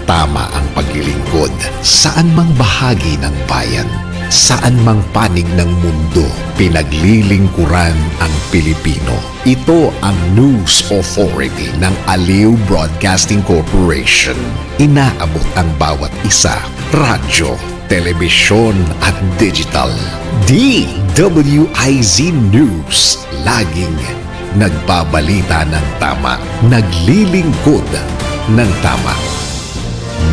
Tama ang paglilingkod. Saan mang bahagi ng bayan, saan mang panig ng mundo, pinaglilingkuran ang Pilipino. Ito ang News Authority ng Aliw Broadcasting Corporation. Inaabot ang bawat isa, radyo, telebisyon at digital. DWIZ News, laging nagbabalita ng tama, naglilingkod ng tama.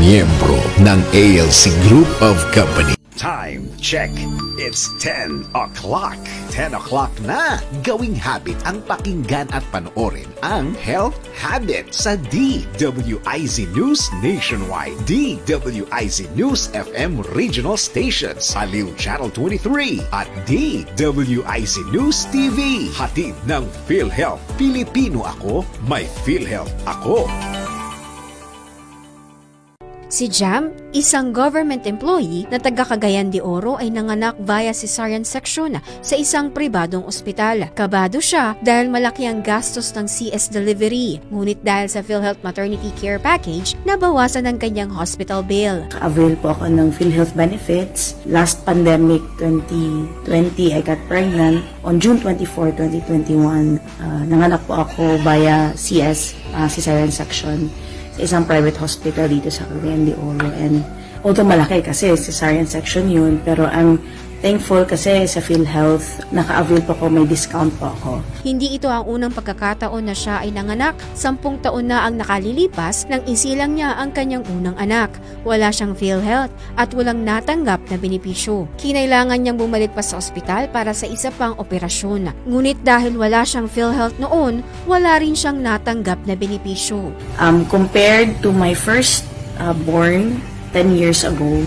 Miyembro ng ALC Group of Company. Time check. It's 10 o'clock. 10 o'clock na. Gawing habit ang pakinggan at panoorin ang Health Habit sa DWIZ News Nationwide, DWIZ News FM Regional Stations, Aliw Channel 23 at DWIZ News TV. Hatid ng PhilHealth. Pilipino ako, may PhilHealth ako. Si Jam, isang government employee na taga Cagayan de Oro ay nanganak via cesarean section sa isang pribadong ospital. Kabado siya dahil malaki ang gastos ng CS delivery. Ngunit dahil sa PhilHealth Maternity Care Package, nabawasan ang kanyang hospital bill. Avail po ako ng PhilHealth benefits. Last pandemic 2020, I got pregnant. On June 24, 2021, nanganak po ako via CS cesarean section sa isang private hospital dito sa Cagayan de Oro. And although malaki kasi cesarean section yun, pero ang thankful kasi sa PhilHealth, naka-avail po ko, may discount po ako. Hindi ito ang unang pagkakataon na siya ay nanganak. 10 taon na ang nakalilipas nang isilang niya ang kanyang unang anak. Wala siyang PhilHealth at walang natanggap na benepisyo. Kinailangan niyang bumalik pa sa ospital para sa isa pang operasyon. Ngunit dahil wala siyang PhilHealth noon, wala rin siyang natanggap na benepisyo. Compared to my first born 10 years ago,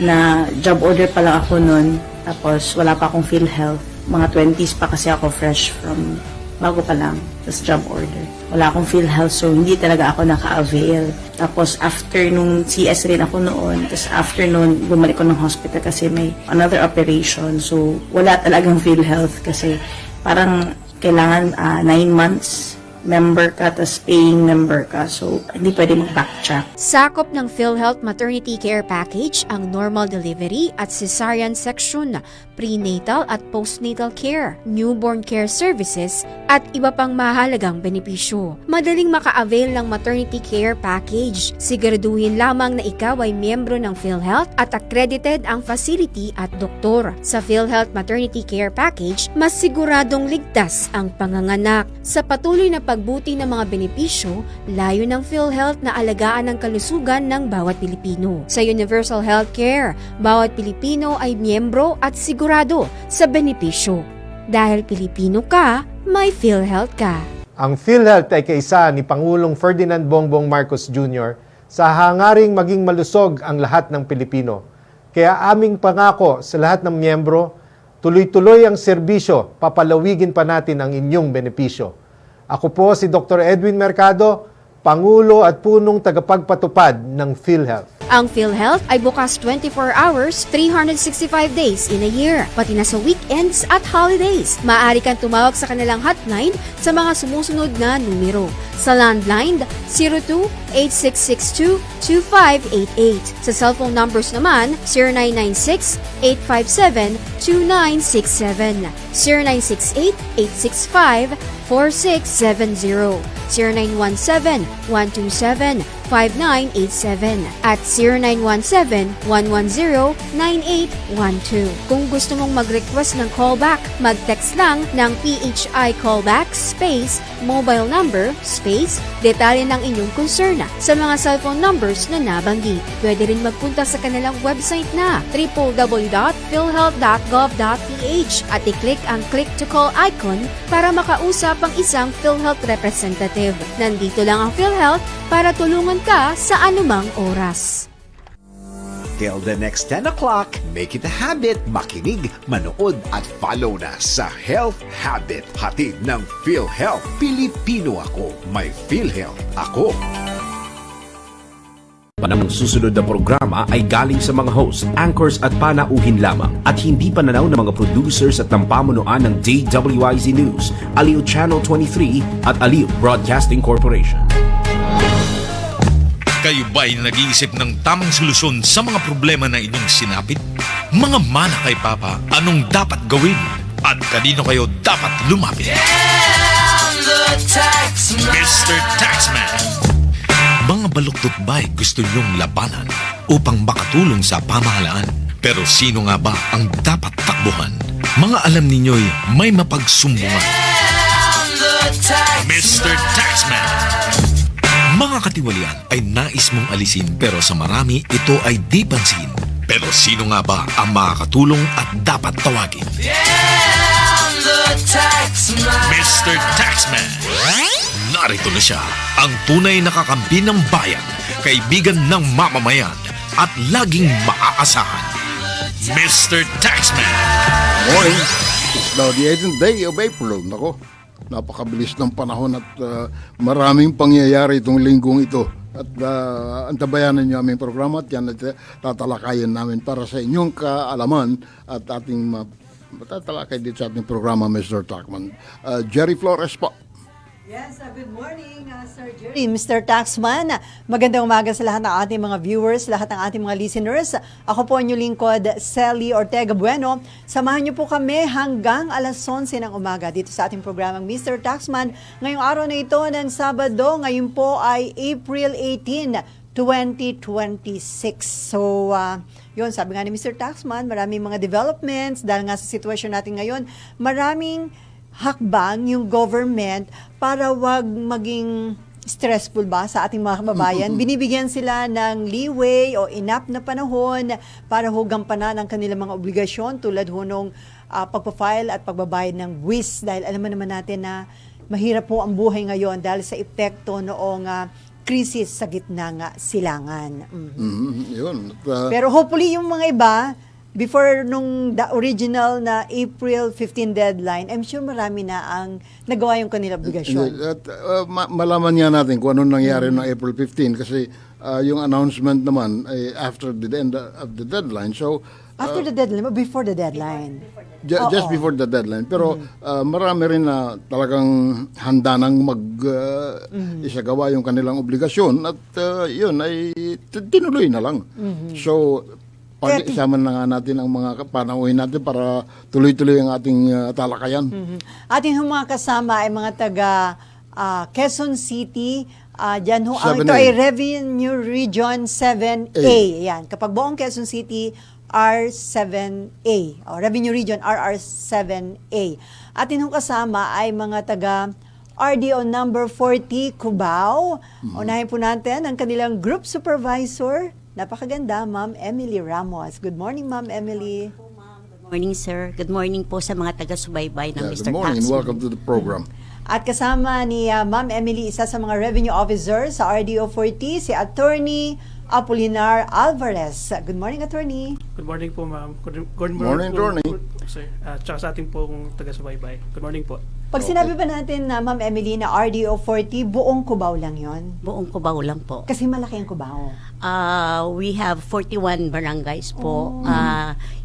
na job order pa lang ako noon, tapos wala pa akong PhilHealth. Mga 20s pa kasi ako, fresh from bago pa lang, tapos job order. Wala akong PhilHealth, so hindi talaga ako naka-avail. Tapos after nung CS rin ako noon, tapos after noon, bumalik ko ng hospital kasi may another operation. So wala talagang PhilHealth kasi parang kailangan 9 months member ka, tas paying member ka. So, hindi pwede mag-backtrack. Sakop ng PhilHealth Maternity Care Package ang normal delivery at cesarean section, prenatal at postnatal care, newborn care services, at iba pang mahalagang benepisyo. Madaling maka-avail ng maternity care package. Siguraduhin lamang na ikaw ay miyembro ng PhilHealth at accredited ang facility at doktor. Sa PhilHealth Maternity Care Package, mas siguradong ligtas ang panganganak. Sa patuloy na pagbuti ng mga benepisyo, layo ng PhilHealth na alagaan ang kalusugan ng bawat Pilipino. Sa Universal Healthcare, bawat Pilipino ay miyembro at sigurado sa benepisyo. Dahil Pilipino ka, may PhilHealth ka. Ang PhilHealth ay kaisa ni Pangulong Ferdinand Bongbong Marcos Jr. sa hangaring maging malusog ang lahat ng Pilipino. Kaya aming pangako sa lahat ng miyembro, tuloy-tuloy ang serbisyo, papalawigin pa natin ang inyong benepisyo. Ako po si Dr. Edwin Mercado, Pangulo at punong tagapagpatupad ng PhilHealth. Ang PhilHealth ay bukas 24 hours, 365 days in a year, pati na sa weekends at holidays. Maaari kang tumawag sa kanilang hotline sa mga sumusunod na numero. Sa landline, 02-8662-2588. Sa cellphone numbers naman, 0996-857-2967, 0968-865-4670, 0917-127-5987 at 0917-110-9812. Kung gusto mong mag-request ng callback, mag-text lang ng PHI callback space mobile number space detalye ng inyong concern sa mga cellphone numbers na nabanggit. Pwede rin magpunta sa kanilang website na www.philhealth.gov.ph at i-click ang click to call icon para makausap ang isang PhilHealth representative. Nandito lang ang PhilHealth para tulungan ka sa anumang oras. Till the next 10 o'clock, make it a habit, makinig, manood at follow na sa Health Habit. Hatid ng PhilHealth. Pilipino ako, may PhilHealth ako. Ang susunod na programa ay galing sa mga host, anchors at panauhin lamang at hindi pananaw ng mga producers at ng pamunuan ng DWIZ News, Aliw Channel 23 at Aliw Broadcasting Corporation. Kayo ba'y nag-iisip ng tamang solusyon sa mga problema na inyong sinapit? Mga mana kay Papa, anong dapat gawin? At kanino kayo dapat lumapit? Mr. Taxman. Mga baluktot ba'y gusto nyong labanan upang makatulong sa pamahalaan? Pero sino nga ba ang dapat takbuhan? Mga alam ninyo'y may mapagsumbungan. Mr. Taxman. Mga katiwalian ay nais mong alisin pero sa marami ito ay di pansin. Pero sino nga ba ang makakatulong at dapat tawagin? Mr. Taxman. Narito na siya, ang tunay na kakampi ng bayan, kaibigan ng mamamayan at laging maaasahan. Mr. Taxman. Morning. It's now the 18th day of April. Nako, napakabilis ng panahon at maraming pangyayari itong linggong ito. At antabayanan niyo aming programa at yan at tatalakayin namin para sa inyong kaalaman at ating tatalakay dito sa ating programa, Mr. Taxman. Jerry Flores po. Yes, good morning, Sir Jerry. Mr. Taxman, magandang umaga sa lahat ng ating mga viewers, lahat ng ating mga listeners. Ako po ang inyong lingkod, Sally Ortega Bueno. Samahan niyo po kami hanggang alas 11 ng umaga dito sa ating programang Mr. Taxman. Ngayong araw na ito ng Sabado, ngayon po ay April 18, 2026. So, yun, sabi nga ni Mr. Taxman, maraming mga developments dahil nga sa sitwasyon natin ngayon, maraming hakbang yung government para wag maging stressful ba sa ating mga kababayan. Binibigyan sila ng leeway o enough na panahon para gampanan ang kanilang mga obligasyon tulad nung pagpa-file at pagbabayad ng buwis dahil alam naman natin na mahirap po ang buhay ngayon dahil sa epekto noong krisis sa gitna ng silangan. Yun. Pero hopefully yung mga iba, before nung the original na April 15 deadline, I'm sure marami na ang nagawa yung kanilang obligasyon. At malaman nga natin kung ano nangyari noong April 15 kasi yung announcement naman ay after the end of the deadline. So After the deadline, o before the deadline? Just before the deadline. Pero marami rin na talagang handa nang isagawa yung kanilang obligasyon at yun ay tinuloy na lang. So isama na nga natin ang mga panauhin natin para tuloy-tuloy ang ating talakayan. Ating mga kasama ay mga taga Quezon City. Diyan ho, ito 7A. ay Revenue Region 7A. Yan. Kapag buong Quezon City, R7A. O, Revenue Region, RR7A. Atin hong kasama ay mga taga RDO number 40, Cubao. Unahin po natin ang kanilang group supervisor. Napakaganda, Ma'am Emily Ramos. Good morning, Ma'am Emily. Good morning, sir. Good morning po sa mga taga-subaybay ng Mr. Good morning and Taxman. welcome to the program. At kasama ni Ma'am Emily, isa sa mga revenue officer sa RDO 40, si Attorney Apolinar Alvarez. Good morning, Attorney. Good morning po, ma'am. Good Morning, Attorney. Sir. Tsaka sa ating pong taga-subaybay. Good morning po. Pag sinabi ba natin na Ma'am Emily na RDO 40, buong Cubao lang yon? Buong Cubao lang po. Kasi malaki ang Cubao. We have 41 barangays po.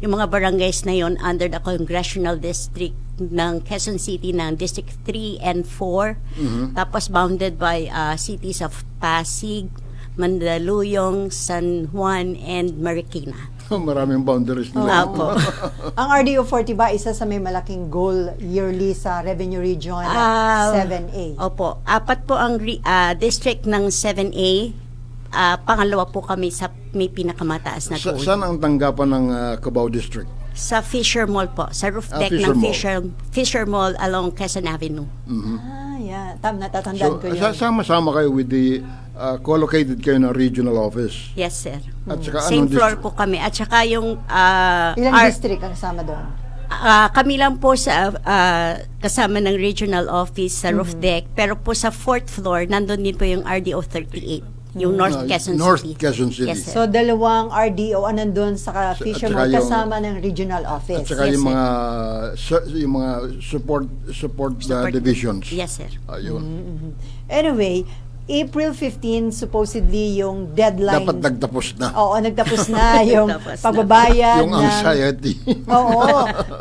Yung mga barangays na yon under the congressional district ng Quezon City ng District 3 and 4. Tapos bounded by cities of Pasig, Mandaluyong, San Juan, and Marikina. Maraming boundaries nila. Opo. Ang RDO 40 ba isa sa may malaking goal yearly sa Revenue Region 7A? Opo. Apat po ang district ng 7A. Pangalawa po kami sa may pinakamataas na goal. Saan ang tanggapan ng Cubao District? Sa Fisher Mall po. Sa roof deck Fisher ng Mall. Fisher Mall along Quezon Avenue. Yeah. Natatandaan ko yun. Sama-sama kayo with the co-located kayo ng regional office. Yes, sir. At saka Same anong floor district? po kami. At saka yung Ilang district ang kasama doon? kami lang po sa kasama ng regional office sa roof deck. Pero po sa 4th floor, nandun din po yung RDO 38. Yung North Quezon North City. Quezon City. Yes, sir. So, dalawang RDO nandun sa Fisher saka Mall yung- kasama ng regional office. At saka Yes, yung sir. mga support divisions. Yes, sir. Ayun. Anyway, April 15, supposedly yung deadline. Dapat nagtapos na. Oo, nagtapos na yung Nagtapos na. pagbabayad Yung ng... anxiety. Oo,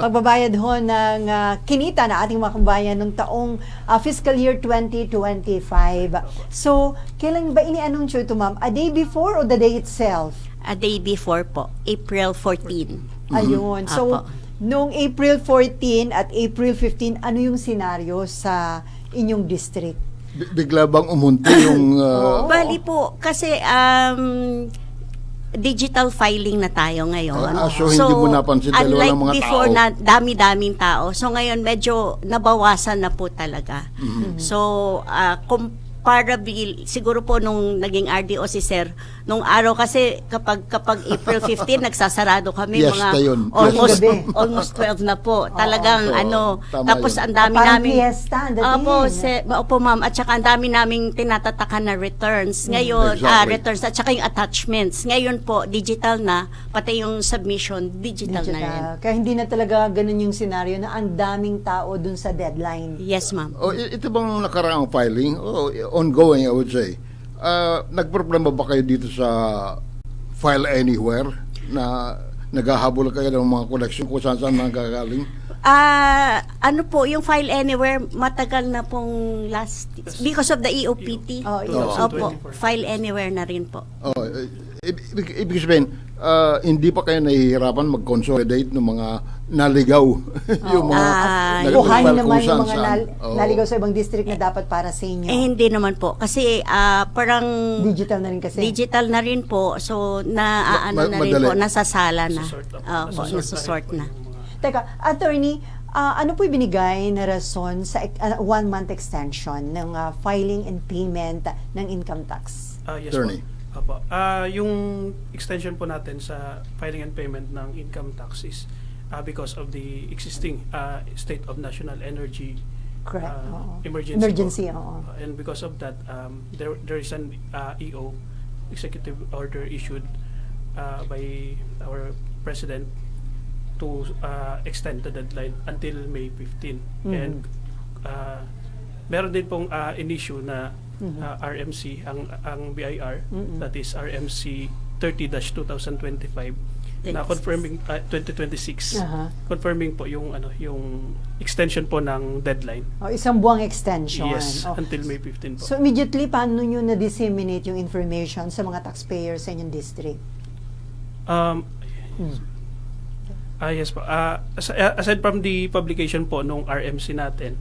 pagbabayad ho ng kinita na ating mga kabayan ng taong fiscal year 2025. So, kailan ba ini-anunsyo ito, ma'am? A day before or the day itself? A day before po, April 14. Ayun. So, Apo. noong April 14 at April 15, ano yung senaryo sa inyong district? Bigla bang umunti yung... Bali po, kasi digital filing na tayo ngayon. So, hindi mo napansin dahil unlike walang mga before tao. na dami-daming tao. So, ngayon medyo nabawasan na po talaga. So, comparable, siguro po nung naging RDO si Sir, nung araw kasi kapag April 15, nagsasarado kami Fiesta yun. almost 12 na po. Talagang tama tapos yun. ang dami Parang namin. fiesta ang dating. Opo ma'am, at saka ang dami naming tinatatakan na returns. Ngayon, Exactly. returns at saka yung attachments. Ngayon po, digital na, pati yung submission, digital na rin. Kaya hindi na talaga ganun yung senaryo na ang daming tao dun sa deadline. Yes ma'am. Ito bang nakaraang filing? Ongoing, I would say. Nagproblema ba kayo dito sa File Anywhere na naghahabol kayo ng mga collection kung saan nagagaling? Ano po, yung File Anywhere, matagal na pong because of the EOPT. Opo, File Anywhere na rin po. Ibig sabihin, hindi pa kayo nahihirapan mag-consolidate ng mga naligaw. Yung mga Kuhanin naman kung yung mga saan-saan. naligaw sa ibang district na dapat para sa inyo. Hindi naman po. Kasi parang Digital na rin kasi. digital na rin po. So, na rin madali. po, nasasala na. Nasusort Nasusort na. Teka, attorney, ano po ibinigay na rason sa 1-month extension ng filing and payment ng income tax? Yes Attorney. po. Apo. Yung extension po natin sa filing and payment ng income tax is because of the existing state of national energy Correct. Oo. emergency po. oo. And because of that, there is an EO, executive order issued by our president to extend the deadline until May 15. And meron din pong in-issue na RMC, ang BIR, that is RMC 30-2025, na confirming 2026, confirming po yung extension po ng deadline. Isang buwang extension. Yes, until May 15 po. So immediately, paano nyo na-disseminate yung information sa mga taxpayers sa inyong district? Yes po. Aside from the publication po nung RMC natin,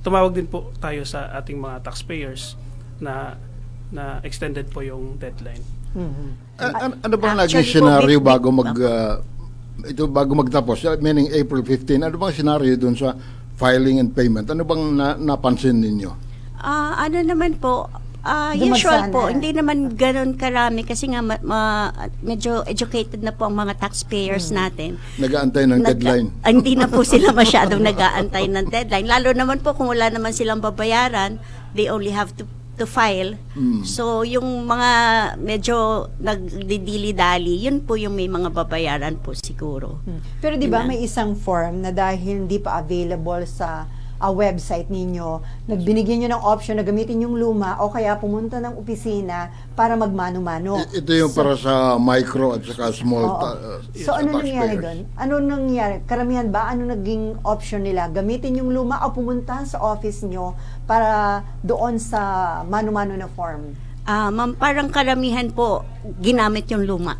tumawag din po tayo sa ating mga taxpayers na extended po yung deadline. Ano bang naging Actually po, scenario bago magtapos? Meaning April 15. Ano bang scenario dun sa filing and payment? Ano bang napansin ninyo? Ano naman po, usual po, hindi naman ganoon karami kasi nga medyo educated na po ang mga taxpayers natin. Nag-aantay ng deadline. Hindi na po sila masyadong nag-aantay ng deadline. Lalo naman po kung wala naman silang babayaran, they only have to file. So, yung mga medyo nagdidili-dali, yun po yung may mga babayaran po siguro. Pero di ba may isang form na dahil hindi pa available sa website ninyo, nagbinigyan nyo ng option na gamitin yung luma o kaya pumunta ng opisina para magmano-mano. Ito yung para sa micro at saka small So ano nangyari doon? Ano nangyari? Karamihan ba? Ano naging option nila? Gamitin yung luma o pumunta sa office nyo para doon sa mano-mano na form? Ma'am, parang karamihan po ginamit yung luma.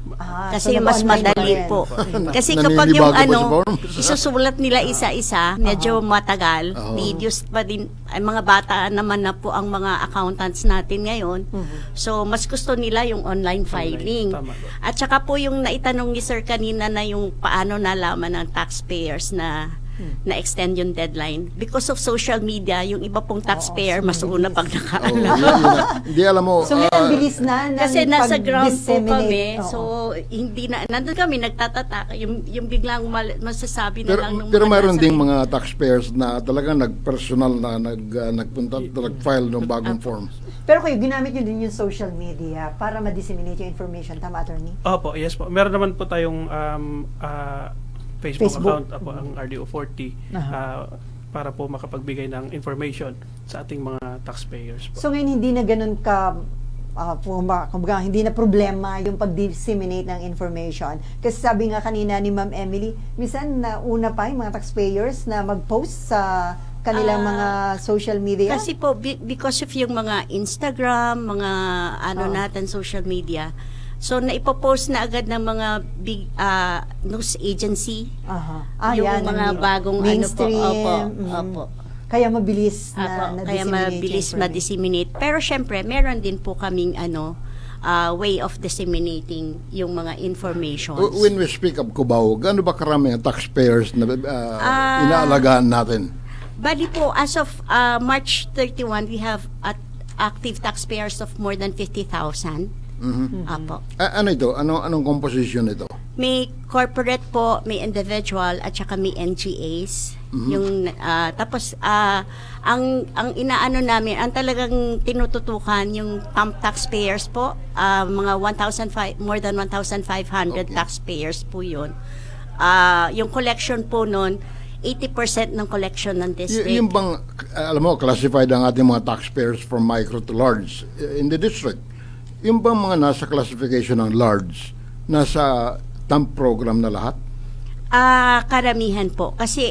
Kasi so mas nag-online madali pa rin. po. Kasi kapag yung Naninibago pa sa form. isusulat nila isa-isa, medyo matagal. Reduced pa din. Ay, mga bata naman na po ang mga accountants natin ngayon. So, mas gusto nila yung online filing. Tama po. At saka po yung naitanong ni Sir kanina na yung paano nalaman ng taxpayers na na-extend yung deadline. Because of social media, yung iba pong taxpayer mas una pag nakaalam. Hindi alam mo. So ngayon, bilis na ng Kasi nasa ground po pag-disseminate. kami, Oo. so hindi na, nandun kami nagtatataka, yung biglang masasabi na lang ng Pero mga mayroon nasa- ding mga taxpayers na talagang nag-personal na nagpunta, nag-file ng bagong form. Pero kayo, ginamit nyo din yung social media para ma-disseminate yung information. Tama, attorney? Opo, yes po. Meron naman po tayong Facebook Facebook. account, ang RDO40. para po makapagbigay ng information sa ating mga taxpayers po. So ngayon hindi na ganun ka kumbaga, hindi na problema yung pag-disseminate ng information. Kasi sabi nga kanina ni Ma'am Emily, minsan nauna pa yung mga taxpayers na mag-post sa kanilang mga social media. Kasi po, because of yung mga Instagram, mga natin, social media, so naipopost na agad ng mga big news agency, yung yan, mga bagong mainstream, opo. Kaya mabilis Kaya mabilis ma-disseminate. Pero syempre, meron din po kaming way of disseminating yung mga information. When we speak of Cubao, gaano ba karami ang taxpayers na inaalagaan natin? Bali po, as of March 31, we have active taxpayers of more than 50,000. Apo. Ano ito? Anong composition ito? May corporate po, may individual, at saka may NGAs. Yung tapos ang inaano namin, ang talagang tinututukan yung thumb taxpayers po, mga more than 1,500 taxpayers po 'yun. Yung collection po noon, 80% ng collection ng district. Yung bang, alam mo, classified ang ating mga taxpayers from micro to large in the district. Yung bang mga nasa classification ng large, nasa thumb program na lahat? Karamihan po. Kasi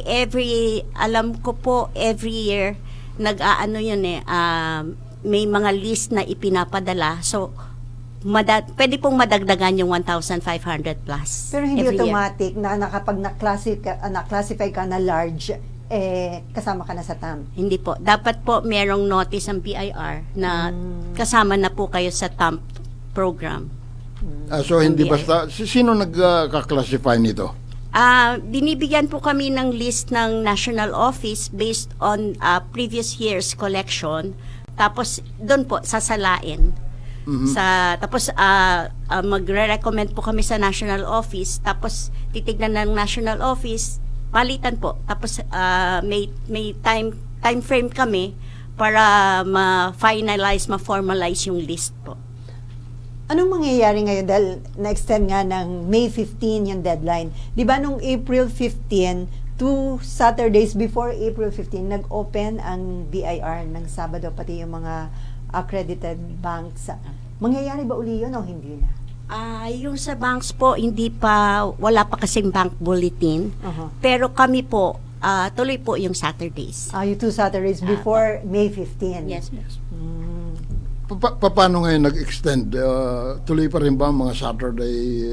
alam ko po, every year, nag-aano yun may mga list na ipinapadala. So, pwede pong madagdagan yung 1,500 plus. Pero hindi every automatic na kapag na-classify ka na large, kasama ka na sa TAM. Hindi po. Dapat po merong notice ang BIR na kasama na po kayo sa TAMP program. So, hindi basta, sino nagka-classify nito? Binibigyan po kami ng list ng National Office based on previous year's collection. Tapos, doon po, sasalain. Tapos, magre-recommend po kami sa National Office. Tapos, titignan ng National Office, palitan po. Tapos, may time frame kami para ma-finalize, ma-formalize yung list po. Anong mangyayari ngayon dahil na-extend nga ng May 15 yung deadline? Di ba nung April 15, 2 Saturdays before April 15, nag-open ang BIR ng Sabado, pati yung mga accredited banks. Mangyayari ba uli yun o hindi na? Yung sa banks po, wala pa kasing bank bulletin. Pero kami po, tuloy po yung Saturdays. Yung 2 Saturdays before May 15. Yes. Paano ngayon nag-extend? Tuloy pa rin ba ang mga Saturday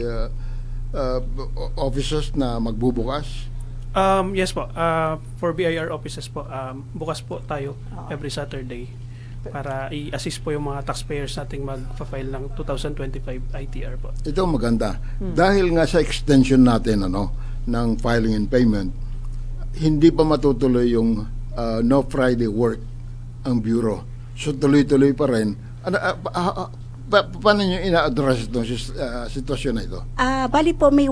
offices na magbubukas? Yes po. For BIR offices po, bukas po tayo every Saturday para i-assist po yung mga taxpayers nating mag-file ng 2025 ITR po. Ito maganda. Dahil nga sa extension natin ng filing and payment, hindi pa matutuloy yung no Friday work ang bureau. So tuloy-tuloy pa rin. Paano nyo ina-address itong sitwasyon na ito? Bali po, may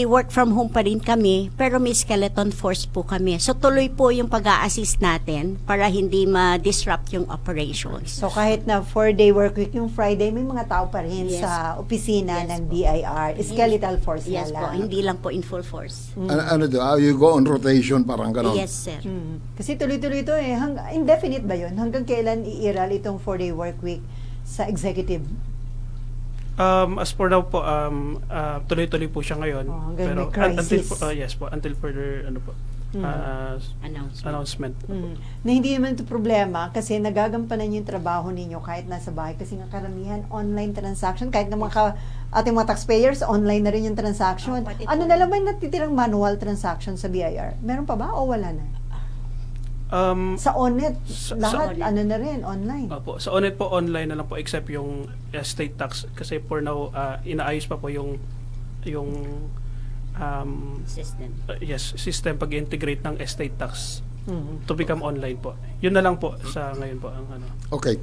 work from home pa rin kami, pero may skeleton force po kami. So tuloy po yung pag-a-assist natin para hindi ma-disrupt yung operations. So kahit na 4-day work week yung Friday, may mga tao pa rin sa opisina ng BIR. Skeletal force na lang. Yes po, hindi lang po in full force. Ano to? You go on rotation, parang gano'n? Yes, sir. Kasi tuloy-tuloy ito indefinite ba yun? Hanggang kailan iiral itong 4-day work week sa executive? As for now po, tuloy-tuloy po siya ngayon. Pero until further announcement. Na hindi naman ito problema kasi nagagampanan yung trabaho ninyo kahit nasa bahay kasi nga karamihan online transaction, kahit ng ating mga taxpayers, online na rin yung transaction. Ano na lang ba yung natitirang manual transaction sa BIR? Meron pa ba o wala na? Sa ONET, lahat sa ano na rin, online. Opo, sa ONET po online na lang po except yung estate tax kasi for now inaayos pa po yung system pag-integrate ng estate tax to become online po. Yun na lang po sa ngayon po ang ano. Okay.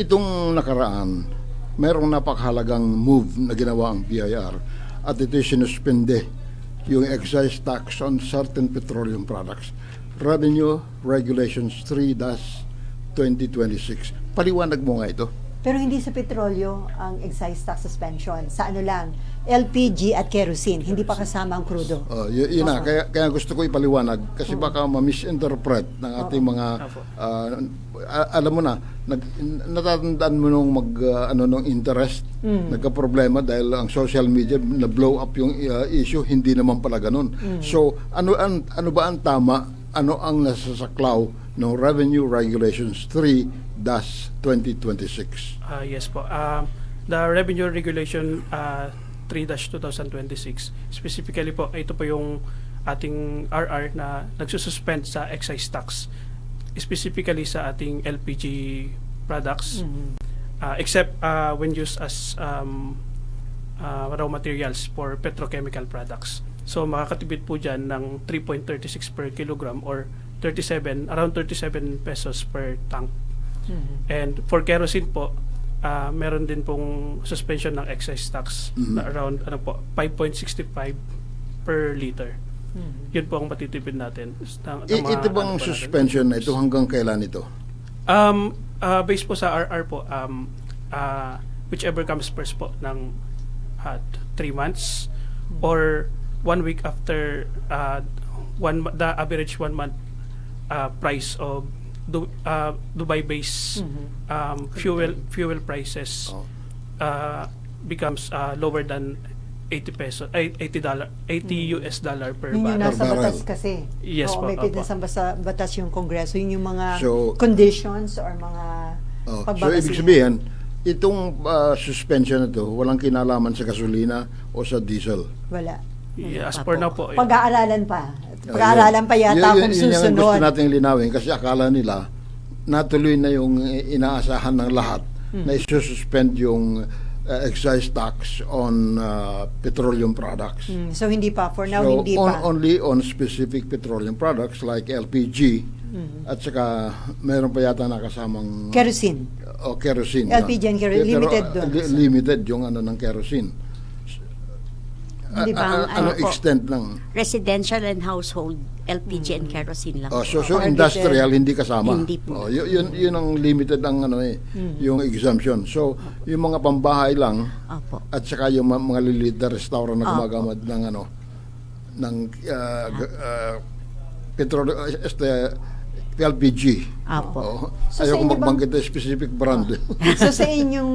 Itong nakaraan, mayroong napakahalagang move na ginawa ang BIR at ito sinuspende yung excise tax on certain petroleum products. Revenue Regulations 3-2026. Paliwanag mo nga ito. Pero hindi sa petrolyo ang excise tax suspension. Sa ano lang, LPG at kerosene. Hindi pa kasama ang crudo. Yun na, kaya gusto ko ipaliwanag kasi baka ma-misinterpret ng ating mga alam mo na, natatandaan mo nung nung interest, nagka-problema dahil ang social media na blow up yung issue, hindi naman pala ganun. So, ano ba ang tama? Ano ang nasasaklaw ng Revenue Regulations 3-2026? Yes po. The Revenue Regulation 3-2026, specifically po, ito po yung ating RR na nagsususpend sa excise tax, specifically sa ating LPG products, except when used as raw materials for petrochemical products. So makakatipid po dyan ng 3.36 per kilogram or around 37 pesos per tank. And for kerosene po, meron din pong suspension ng excise tax na around 5.65 per liter. Yun po ang matitipid natin. Ito bang suspension na ito hanggang kailan ito? Based po sa RR po, whichever comes first po ng 3 months or 1 week after the average 1 month price of Dubai based fuel prices becomes lower than $80 US dollar per Yun yung barrel. nasa batas kasi. Yes po, May opo. pinasa batas yung Kongreso. Yun yung mga So, conditions or mga So, pagbabasihan. ibig sabihin, itong suspension na ito, walang kinalaman sa gasolina o sa diesel. Wala. Yeah, as for now po. Pag-aaralan pa. Pag-aaralan pa yata kung Yun yung gusto susunod. natin linawin kasi akala nila natuloy na yung inaasahan ng lahat na isususpend yung excise tax on petroleum products. So hindi pa. For now, So, hindi pa. only on specific petroleum products like LPG at saka meron pa yata nakasamang Kerosene. o kerosene. LPG and kerosene, Pero, limited doon. Limited yung ng kerosene. Di ba, Ano po, extent ng residential and household LPG and kerosene lang. so Or industrial hindi kasama. Hindi po. Yun ang limited ang yung exemption. So yung mga pambahay lang Opo. at saka yung mga lilit na restaurant na Opo. gumagamit ng petrol LPG. Apo. So, Ayaw sa ko inyo magbanggit ng specific brand. So sa inyong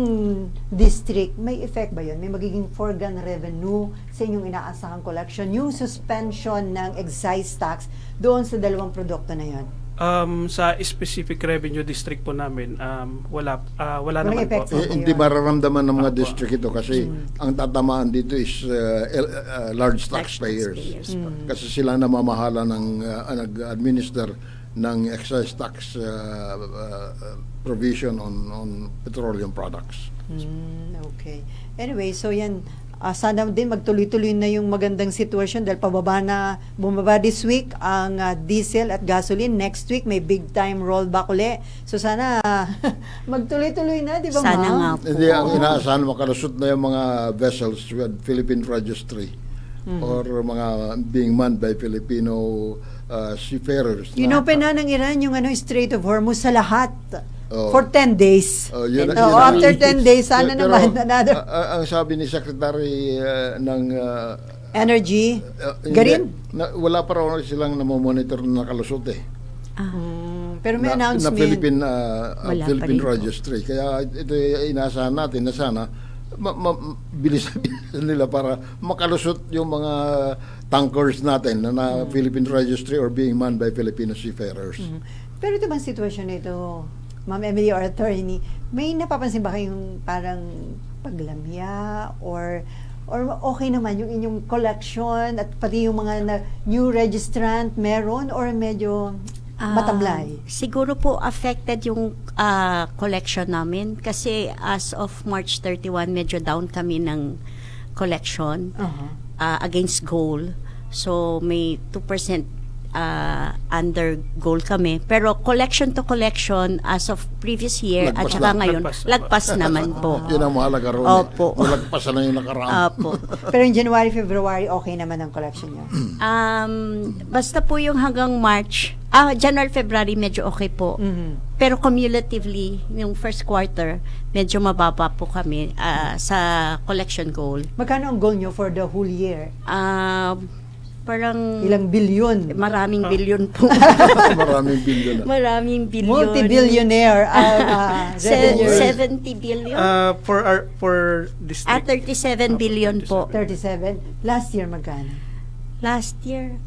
district, may effect ba yun? May magiging foregone revenue sa inyong inaasahang collection? Yung suspension ng excise tax doon sa dalawang produkto na yun? Sa specific revenue district po namin, wala Walang naman effect po. sa- Hindi mararamdaman ng mga Opo. district ito kasi ang tatamaan dito is large taxpayers. po. Kasi sila namamahala ng nag-administer ng excise tax provision on petroleum products. Okay. Anyway, so yan, sana din magtuloy-tuloy na yung magandang sitwasyon dahil bumaba this week ang diesel at gasoline. Next week may big time rollback uli. So sana magtuloy-tuloy na, di ba, Sana ma'am? nga po. Hindi, ang inaasahan makalusot na yung mga vessels with Philippine Registry or mga being manned by Filipino seafarers. Inopen na ng Iran yung Strait of Hormuz sa lahat Oh. for 10 days. Yun After 10 days, sana Pero, naman another ang sabi ni Secretary ng energy. hindi, Garin? wala pa raw silang namomonitor na nakalusot Pero may na announcement. Philippine Wala pa Philippine rin po. Registry. Kaya ito inaasahan natin na sana bilis nila para makalusot yung mga tankers natin na Philippine Registry or being manned by Filipino seafarers. Pero ito bang sitwasyon nito, Ma'am Emily or attorney, may napapansin ba kayong parang paglamya or okay naman yung inyong collection at pati yung mga new registrant meron or medyo matamlay? Siguro po affected yung collection namin kasi as of March 31 medyo down kami ng collection against goal. So may 2% under goal kami. Pero collection to collection as of previous year Lagpas at saka lang. ngayon, lagpas naman po. Yun ang mahalaga ron. Opo. Malagpasan na yung nakaraan. Opo. Pero in January, February, okay naman ang collection niyo? Basta po yung hanggang March, January, February, medyo okay po. Pero cumulatively, yung first quarter, medyo mababa po kami sa collection goal. Magkano ang goal nyo for the whole year? Parang Ilang bilyon? maraming bilyon po. Maraming bilyon na. Maraming bilyon. Multi-billionaire revenue. 70 billion? For this 37 billion po. 37. Last year magkano? Last year,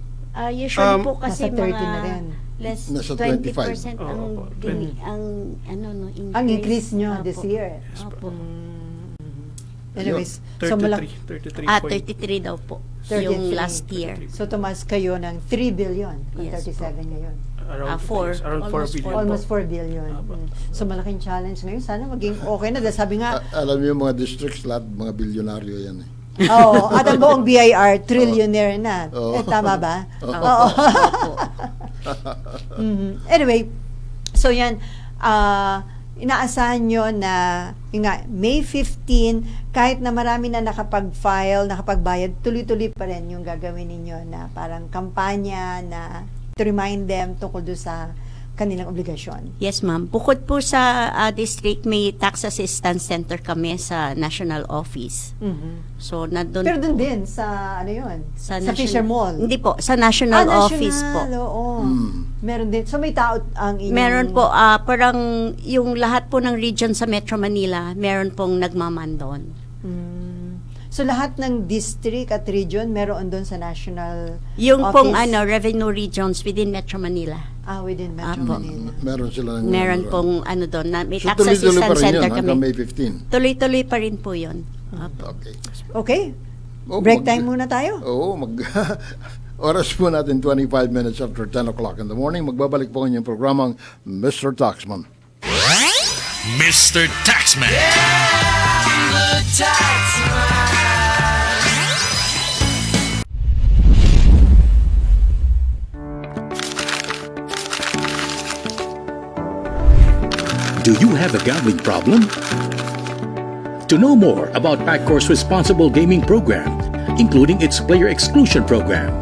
usually po kasi nasa 30 mga na rin. less Nasa 20% 25. ang increase. Ang increase nyo Opo. this year. Opo. Anyways, 33, so 33 33 daw po. 33. Yung last year. So tumas kayo ng 3 billion kung Yes, 37 ngayon. around 4. around 4 Almost billion. Almost 4 billion. So malaking challenge ngayon. Sana maging okay na. Dahil sabi nga, Alam niyo mga districts lahat, mga bilyonaryo yan eh. oo, at ang buong BIR, trillionaire na. Oo. Tama ba? Opo. Anyway, so yan, inaasahan nyo na yun nga, May 15, kahit na marami na nakapag-file, nakapagbayad, tuloy-tuloy pa rin yung gagawin ninyo na parang kampanya na to remind them tungkol doon sa kanilang obligasyon. Yes, ma'am. Bukod po sa district, may tax assistance center kami sa national office. So, nandun Pero doon din, sa ano yun? Sa national- Fisher Mall. Hindi po, sa national office po. Oo. Meron din. So may tao ang inyong... Meron po, parang yung lahat po ng region sa Metro Manila, meron pong nagmamandon. So lahat ng district at region meron doon sa national Yung office? pong revenue regions within Metro Manila. Within Metro Apo. Manila. Meron sila ng Meron ano, pong doon, na may So tax tuloy-tuloy pa assistance rin yun center hanggang kami. May 15. Tuloy-tuloy pa rin po yun. Apo. Okay. Okay. Oh, Break time muna tayo. Oo, oras po natin 25 minutes after 10 o'clock in the morning. Magbabalik po ang inyong programang Mr. Taxman. Mr. Taxman. Do you have a gambling problem? To know more about PAGCOR's responsible gaming program, including its player exclusion program,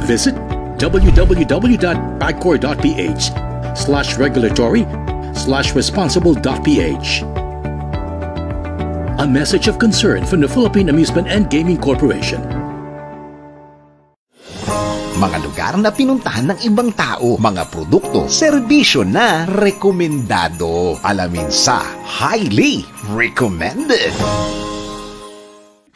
visit www.pagcor.ph/regulatory/responsible.ph. A message of concern from the Philippine Amusement and Gaming Corporation. Mga lugar na pinuntahan ng ibang tao, mga produkto, serbisyo na rekomendado. Alamin sa Highly Recommended.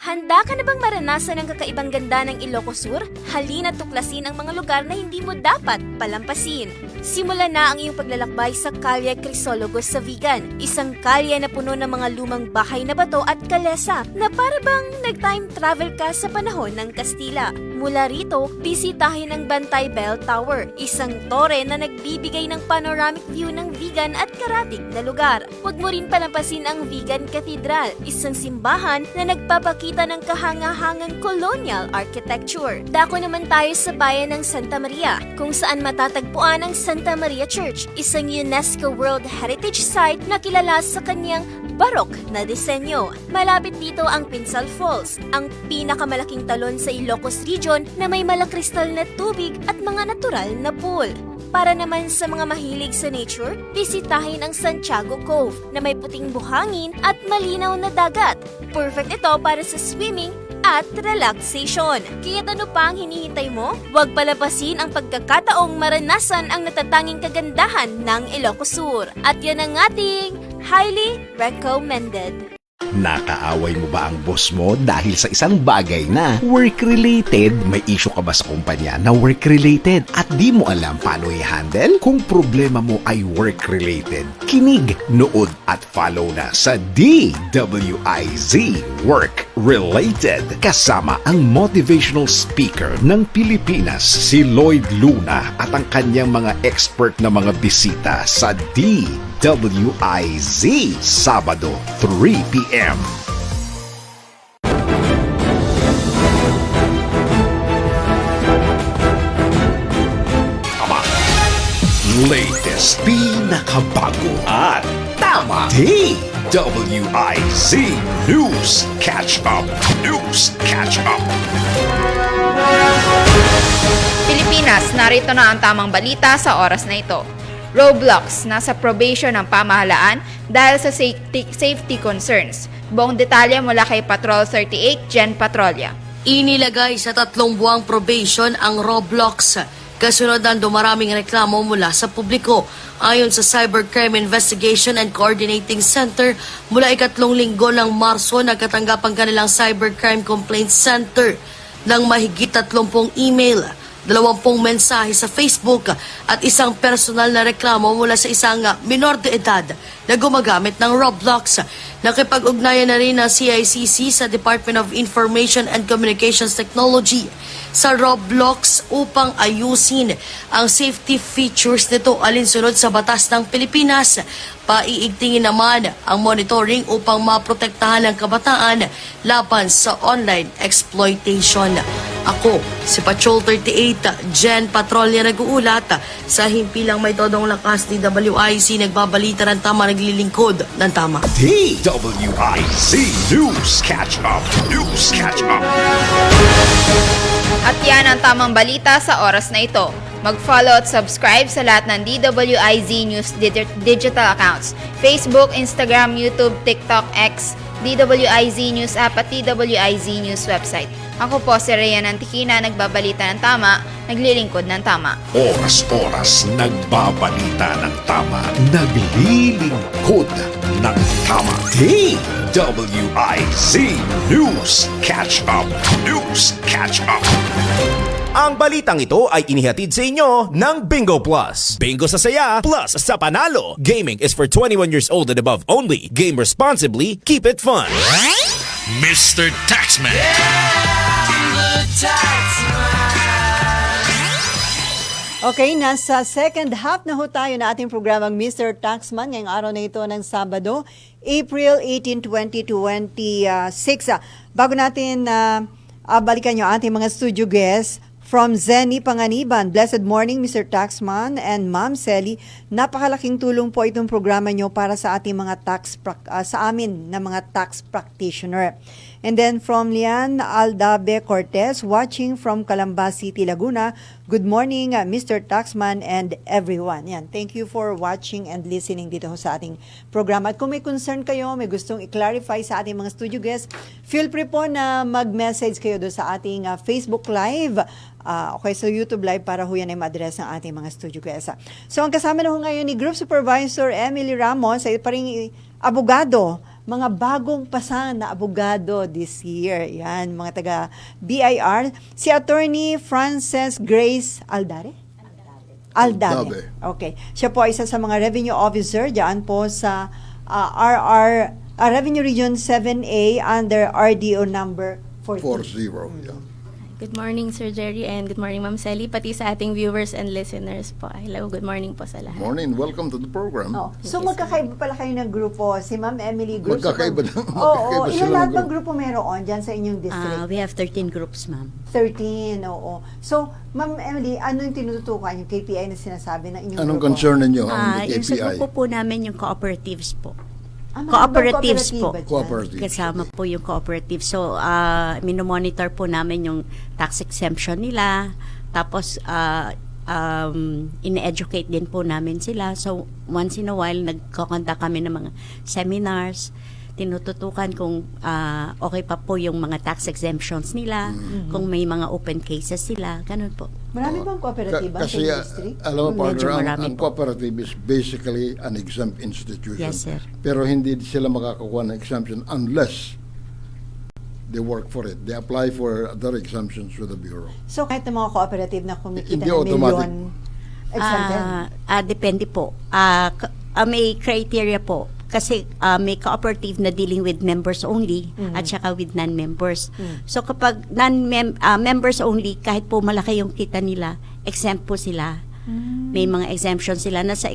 Handa ka na bang maranasan ang kakaibang ganda ng Ilocos Sur? Halina't tuklasin ang mga lugar na hindi mo dapat palampasin. Simulan na ang iyong paglalakbay sa Calle Crisologos sa Vigan, isang kalye na puno ng mga lumang bahay na bato at kalesa na para bang nag-time travel ka sa panahon ng Kastila. Mula rito, bisitahin ang Bantay Bell Tower, isang tore na nagbibigay ng panoramic view ng Vigan at karatig na lugar. Huwag mo rin palampasin ang Vigan Cathedral, isang simbahan na nagpapakita ng kahangahangang colonial architecture. Dako naman tayo sa bayan ng Santa Maria, kung saan matatagpuan ang Santa Maria Church, isang UNESCO World Heritage Site na kilala sa kanyang barok na disenyo. Malapit dito ang Pinsal Falls, ang pinakamalaking talon sa Ilocos Region na may malakristal na tubig at mga natural na pool. Para naman sa mga mahilig sa nature, bisitahin ang Santiago Cove na may puting buhangin at malinaw na dagat. Perfect ito para sa swimming at relaxation. Kaya't ano pa ang hinihintay mo? Huwag palapasin ang pagkakataong maranasan ang natatanging kagandahan ng Ilocos Sur. At yan ang ating highly recommended. Nakaaway mo ba ang boss mo dahil sa isang bagay na work-related? May issue ka ba sa kumpanya na work-related at di mo alam paano i-handle? Kung problema mo ay work-related, kinig, nood at follow na sa DWIZ Work-Related. Kasama ang motivational speaker ng Pilipinas, si Lloyd Luna at ang kanyang mga expert na mga bisita sa DWIZ Sabado 3 p.m. Tama. Latest, pinakabago at tama. DWIZ News Catch Up. News Catch Up. Pilipinas, narito na ang tamang balita sa oras na ito. Roblox, nasa probation ng pamahalaan dahil sa safety concerns. Buong detalye mula kay Patrol 38, Jen Patrolya. Inilagay sa 3 buwang probation ang Roblox. Kasunod ng dumaraming reklamo mula sa publiko. Ayon sa Cybercrime Investigation and Coordinating Center, mula 3 linggo ng Marso, nagkatanggap ang kanilang Cybercrime Complaint Center ng mahigit 30 email, 20 mensahe sa Facebook at isang personal na reklamo mula sa isang minor de edad na gumagamit ng Roblox. Nakipag-ugnayan na rin ang CICC sa Department of Information and Communications Technology sa Roblox upang ayusin ang safety features nito alinsunod sa batas ng Pilipinas. Paiigtingin naman ang monitoring upang maprotektahan ang kabataan laban sa online exploitation. Ako, si Patrol 38, Jen Patrolya nag-uulat sa himpilang may todong lakas ni WIC, nagbabalita ng tama, naglilingkod ng tama. DWIZ News Catch Up. News Catch Up. At yan ang tamang balita sa oras na ito. Mag-follow at subscribe sa lahat ng DWIZ News digital accounts. Facebook, Instagram, YouTube, TikTok, X, DWIZ News app at DWIZ News website. Ako po si Rhea Nantikina, nagbabalita ng tama, naglilingkod ng tama. Oras-oras nagbabalita ng tama, naglilingkod ng tama. DWIZ News Catch Up. News Catch Up. Ang balitang ito ay inihatid sa inyo ng Bingo Plus. Bingo sa saya, plus sa panalo. Gaming is for 21 years old and above only. Game responsibly, keep it fun. Mr. Taxman. Okay, nasa second half na ho tayo na ating programang Mr. Taxman ngayong araw na ito ng Sabado, April 18, 2026. Bago natin balikan yung ating mga studio guests, from Zenny Panganiban, blessed morning Mr. Taxman and Ma'am Sally. Napakalaking tulong po itong programa nyo para sa ating mga sa amin na mga tax practitioner. And then from Lian Aldabe Cortez, watching from Calamba City, Laguna. Good morning, Mr. Taxman and everyone. Yan, thank you for watching and listening dito sa ating programa. At kung may concern kayo, may gustong i-clarify sa ating mga studio guests, feel free po na mag-message kayo doon sa ating Facebook Live. Okay, so YouTube Live para ho yan ay ma-address ng ating mga studio guests. So, ang kasama na ho ngayon ni Group Supervisor Emily Ramos ay paring abogado, mga bagong pasan na abogado this year. Yan, mga taga BIR. Si Attorney Frances Grace Aldare? Aldare. Okay. Siya po ay isa sa mga revenue officer diyan po sa Revenue Region 7A under RDO number 40. Yeah. Good morning, Sir Jerry, and good morning, Ma'am Sally, pati sa ating viewers and listeners po. Hello, good morning po sa lahat. Morning, welcome to the program. So magkakaiba pala kayo ng grupo. Si Ma'am Emily Group. Magkakaiba Oo, ilan lahat bang grupo meron dyan sa inyong district? We have 13 groups, ma'am. 13, oo. So, Ma'am Emily, ano yung tinututukan, yung KPI na sinasabi ng inyong Anong grupo? concern ninyo ang Yung sa KPI? grupo po namin yung cooperatives po. Cooperatives po. Cooperatives. Kasama po yung cooperative. So, minomonitor po namin yung tax exemption nila. Tapos, in-educate din po namin sila. So, once in a while, nagkakanta kami ng mga seminars. Tinututukan kung okay pa po yung mga tax exemptions nila, kung may mga open cases sila, ganun po. Marami bang kooperatiba sa Kasi district? alam mo, partner, ang po. cooperative is basically an exempt institution. Yes, sir. Pero hindi sila makakakuha ng exemption unless they work for it. They apply for other exemptions with the Bureau. So, kahit ng mga cooperative na kumikita Hindi ng automatic. milyon, exempted? Depende po. May criteria po. Kasi may cooperative na dealing with members only at saka with non-members. So kapag members only, kahit po malaki yung kita nila, exempt po sila. May mga exemption sila na sa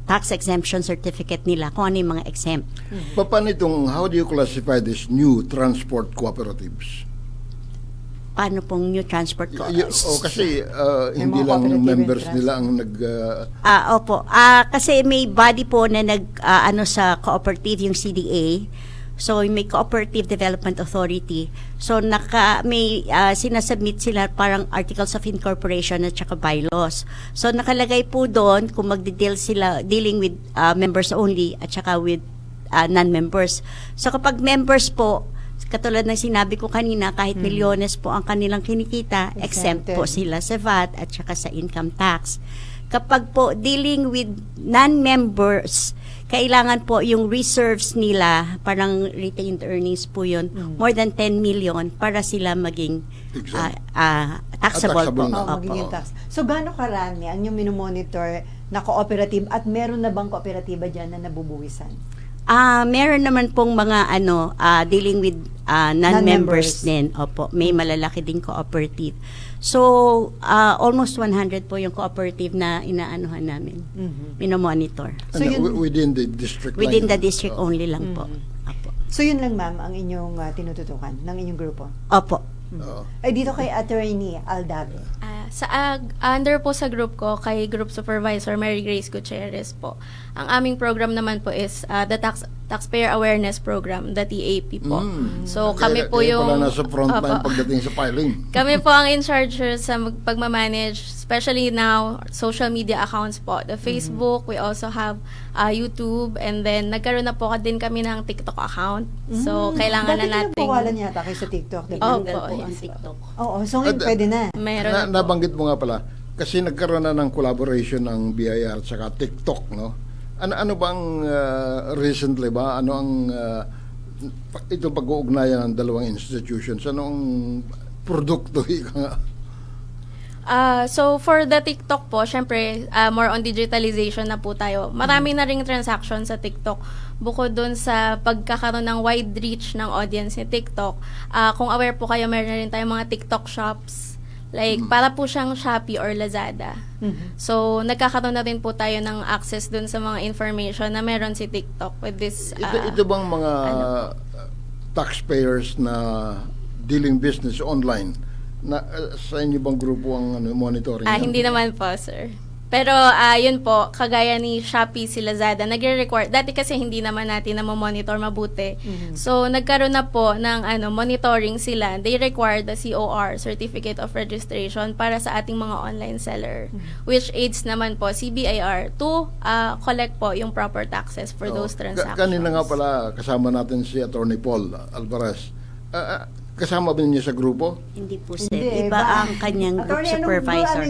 tax exemption certificate nila kung ano yung mga exempt. Paano itong, how do you classify these new transport cooperatives? Paano pong new transport kasi hindi lang members nila ang opo. Kasi may body po na sa cooperative, yung CDA. So may Cooperative Development Authority. So may sinasubmit sila parang Articles of Incorporation at saka bylaws. So nakalagay po doon kung magdi-deal sila dealing with members only at saka with non-members. So kapag members po, katulad ng sinabi ko kanina, kahit milyones po ang kanilang kinikita, exempt po sila sa VAT at saka sa income tax. Kapag po dealing with non-members, kailangan po yung reserves nila, parang retained earnings po yun, more than 10 million para sila maging taxable po. Magiging tax. So, gaano karami ang yung minomonitor na cooperative at meron na bang kooperatiba dyan na nabubuwisan? Meron naman pong mga dealing with non-members din. Opo, may malalaki ding cooperative. So, almost 100 po yung cooperative na inaanuhan namin. Minomonitor. So, within the district Within the district only lang po. Opo. So, yun lang ma'am ang inyong tinututukan ng inyong grupo? Opo. Ay, dito kay Attorney Aldave. Under po sa group ko, kay Group Supervisor Mary Grace Gutierrez po. Ang aming program naman po is the Taxpayer Awareness Program, the TAP po. So kami po yung... Kaya pala nasa frontline pagdating sa filing. Kami po ang in charge sa pagmamanage, especially now, social media accounts po. The Facebook, we also have YouTube, and then nagkaroon na po din kami ng TikTok account. So kailangan na natin... Dati kinapawalan yata kayo sa TikTok, di ba? po ang TikTok. Oo, so ngayon pwede na. Meron Nabanggit mo nga pala, kasi nagkaroon na ng collaboration ng BIR at saka TikTok, no? Ano bang recently ba? Ano ang itong pag-uugnayan ng dalawang institutions? Anong produkto? So for the TikTok po, syempre more on digitalization na po tayo. Marami na ring transaction sa TikTok. Bukod dun sa pagkakaroon ng wide reach ng audience ni TikTok, kung aware po kayo, meron na rin tayong mga TikTok shops. Like, para po siyang Shopee or Lazada. So, nagkakaroon na rin po tayo ng access dun sa mga information na meron si TikTok with this... ito bang mga taxpayers na dealing business online, na sa inyo bang grupo ang monitoring? Hindi naman po, sir. Pero yun po, kagaya ni Shopee, si Lazada, nagre-require. Dati kasi hindi naman natin na monitor mabuti. So, nagkaroon na po ng monitoring sila. They require the COR, Certificate of Registration, para sa ating mga online seller. Which aids naman po CBIR to collect po yung proper taxes for those transactions. Kanina nga pala, kasama natin si Attorney Paul Alvarez. Kasama ba niyo sa grupo? Hindi po, sir. Iba ang kanyang group supervisor.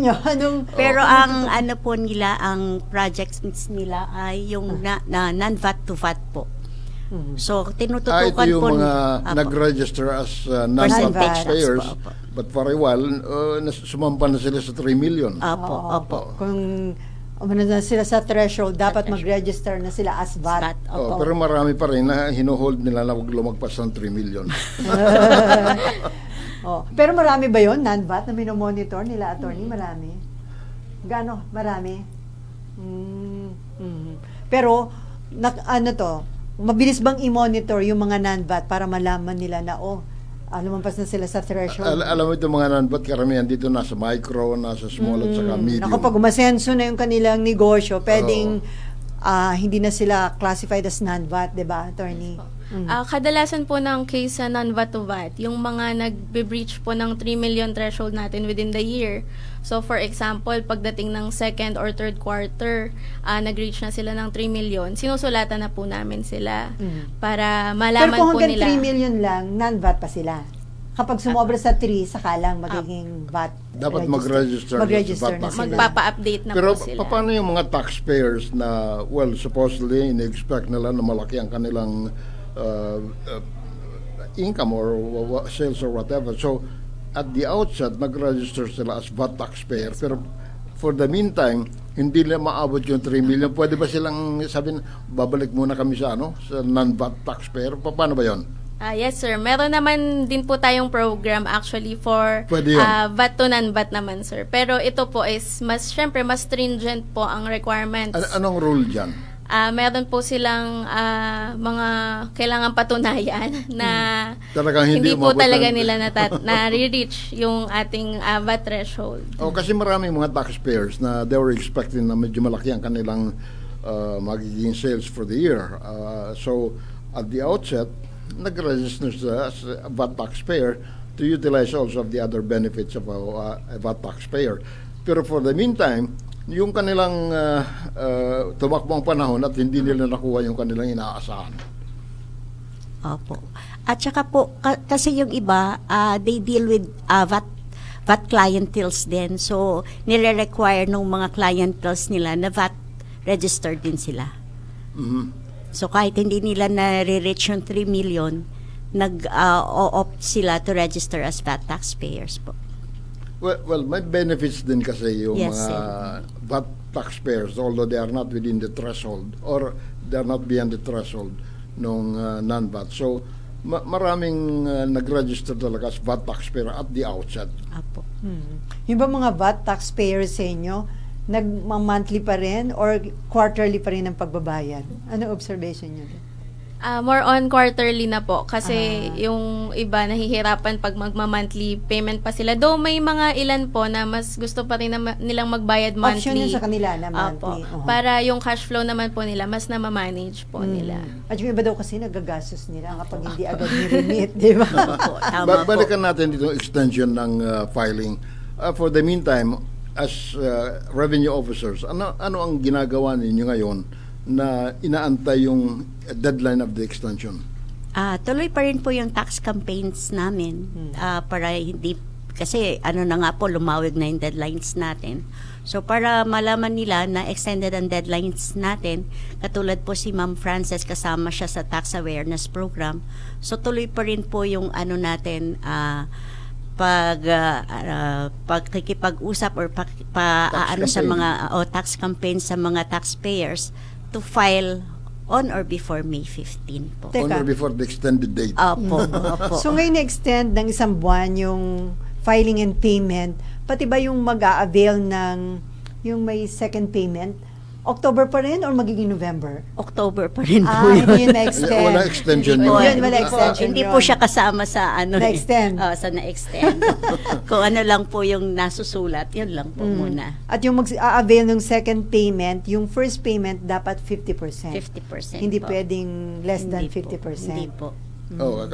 Pero ang po nila, ang projects nila ay yung non-VAT to VAT po. So, tinututukan po. Ito yung mga nag-register as non-VAT taxpayers. But for a while, sumampa na sila sa 3 million. Opo. Kung umano na sila sa threshold, dapat mag-register na sila as VAT. Pero marami pa rin na hinuhold nila na huwag lumagpas ng 3 million. Pero marami ba yun, non-VAT, na minomonitor nila, attorney? Marami? Gaano? Marami? Pero, mabilis bang i-monitor yung mga non-VAT para malaman nila na, lumampas na sila sa threshold? Alam mo itong mga non-VAT, karamihan dito nasa micro, nasa small at saka medium. Kapag umasenso na yung kanilang negosyo, pwedeng hindi na sila classified as non-VAT, di ba, attorney? Kadalasan po ng case sa non-VAT to VAT, yung mga nagbe-breach po ng 3 million threshold natin within the year. So, for example, pagdating ng second or third quarter, nag-reach na sila ng 3 million, sinusulatan na po namin sila para malaman po nila. Pero kung hanggang 3 million lang, non-VAT pa sila. Kapag sumobra sa 3, saka lang magiging VAT. Dapat mag-register na sila. Magpapa-update na Pero po sila. Pero paano yung mga taxpayers na, supposedly, in-expect nila na malaki ang kanilang income or sales or whatever. So, at the outset, nag-register sila as VAT taxpayer. Pero for the meantime, hindi nila maabot yung 3 million. Pwede ba silang sabihin, babalik muna kami sa sa non-VAT taxpayer? Paano ba yun? Yes, sir. Meron naman din po tayong program actually for VAT to non-VAT naman, sir. Pero ito po is syempre mas stringent po ang requirements. Anong rule dyan? Meron po silang mga kailangan patunayan na hindi po talaga nila na-reach yung ating VAT threshold. Kasi maraming mga taxpayers na they were expecting na medyo malaki ang kanilang magiging sales for the year. So, at the outset, nag-register as a VAT taxpayer to utilize also of the other benefits of a VAT taxpayer. Pero for the meantime, yung kanilang tumakbong panahon at hindi nila nakuha yung kanilang inaasahan. Opo. At saka po, kasi yung iba, they deal with VAT clienteles din. So, nire-require ng mga clienteles nila na VAT registered din sila. So, kahit hindi nila na-reach yung 3 million, nag-opt sila to register as VAT taxpayers po. Well, may benefits din kasi yung Yes, mga VAT taxpayers, although they are not within the threshold or they are not beyond the threshold ng non-VAT. So, maraming nag-register talaga as VAT taxpayer at the outset. Apo. Yung ba mga VAT taxpayers sa inyo, nag-monthly pa rin or quarterly pa rin ang pagbabayad? Ano observation nyo? More on quarterly na po kasi yung iba nahihirapan pag magma-monthly payment pa sila. Though may mga ilan po na mas gusto pa rin nilang magbayad monthly. Option yun sa kanila na monthly. Para yung cash flow naman po nila, mas na-manage po nila. At yung iba daw kasi nagagastos nila kapag hindi agad ni-remit, di ba? Balikan natin dito extension ng filing. For the meantime, as revenue officers, ano ang ginagawa ninyo ngayon na inaantay yung deadline of the extension? Tuloy pa rin po yung tax campaigns namin para hindi, kasi ano na nga po, lumawig na yung deadlines natin. So para malaman nila na extended ang deadlines natin, katulad po si Ma'am Frances, kasama siya sa tax awareness program. So tuloy pa rin po yung ano natin, pagkikipag-usap or ano sa mga tax campaigns sa mga taxpayers to file on or before May 15 po. Teka. On or before the extended date. Opo, opo. So ngayon na-extend ng isang buwan yung filing and payment, pati ba yung mag-a-avail ng yung may second payment, October pa rin or magiging November? October pa rin po yun. Hindi yun na-extend. Wala extension Hindi yun. po yun, wala extension Hindi yun. po siya kasama sa ano. Na-extend. Sa na-extend. Kung ano lang po yung nasusulat, yun lang po muna. At yung mag-a-avail ng second payment, yung first payment dapat 50%. 50% Hindi po. pwedeng less than Hindi 50%. po. Hindi po.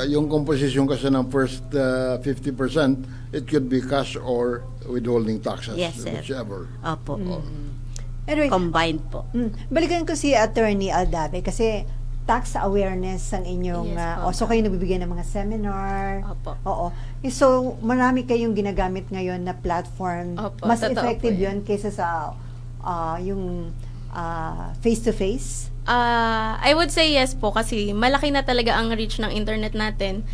Yung composition kasi ng first 50%, it could be cash or withholding taxes, Yes, sir. whichever. Opo. Anyway, Combined po. balikan ko si Attorney Aldave kasi tax awareness ang inyong Yes, po. so kayo nagbibigay ng mga seminar. Opo. Oo. So marami kayong ginagamit ngayon na platform. Opo, Mas totoo effective po yun. 'yun kaysa sa yung face to face. I would say yes po kasi malaki na talaga ang reach ng internet natin.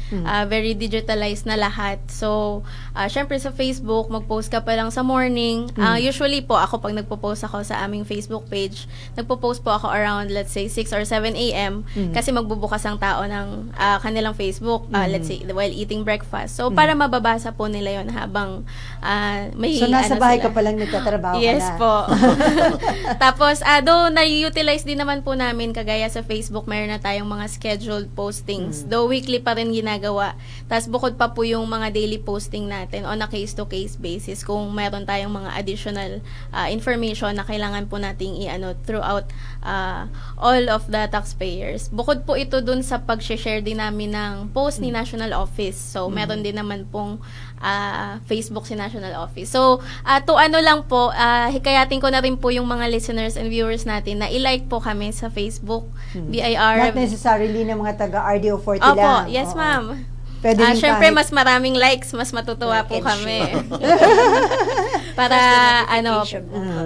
Very digitalized na lahat. So, syempre sa Facebook, mag-post ka pa lang sa morning. Usually po, ako pag nagpo-post ako sa aming Facebook page, nagpo-post po ako around, let's say, 6 or 7 a.m. Kasi magbubukas ang tao ng kanilang Facebook, let's say, while eating breakfast. So, para mababasa po nila yon habang may So nasa bahay sila. ka pa lang nagtatrabaho Yes ka na. po. Tapos, though na-utilize din naman po namin, kagaya sa Facebook, mayroon na tayong mga scheduled postings. Though weekly pa rin ginagawa. Tapos bukod pa po yung mga daily posting natin on a case-to-case basis kung mayroon tayong mga additional information na kailangan po nating i-ano throughout all of the taxpayers. Bukod po ito dun sa pag-share din namin ng post ni National Office. So, meron din naman pong Facebook si National Office. So, to ano lang po, hikayatin ko na rin po yung mga listeners and viewers natin na i-like po kami sa Facebook, BIR. Not necessarily ng mga taga RDO 40 Opo, lang. yes Oo. ma'am. Pwede rin Syempre, kahit- mas maraming likes, mas matutuwa po kami. Para,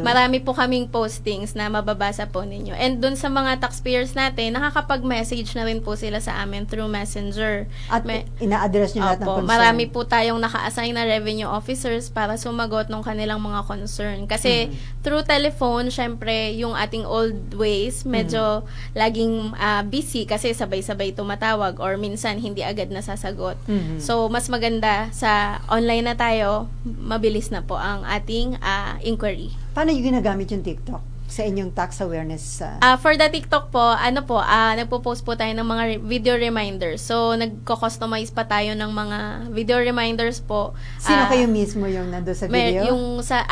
marami po kaming postings na mababasa po ninyo. And dun sa mga taxpayers natin, nakakapag-message na rin po sila sa amin through Messenger. At ina-address nyo lahat ng Opo, concern. marami po tayong naka-assign na revenue officers para sumagot ng kanilang mga concern. Kasi through telephone, syempre, yung ating old ways, medyo laging busy kasi sabay-sabay tumatawag or minsan hindi agad nasasagot. So, mas maganda sa online na tayo, mabilis na po ang ating inquiry. Paano yung ginagamit yung TikTok? sa inyong tax awareness? For the TikTok po, nagpo-post po tayo ng mga video reminders. So, nagko-customize pa tayo ng mga video reminders po. Sino kayo mismo yung nando sa video? Sa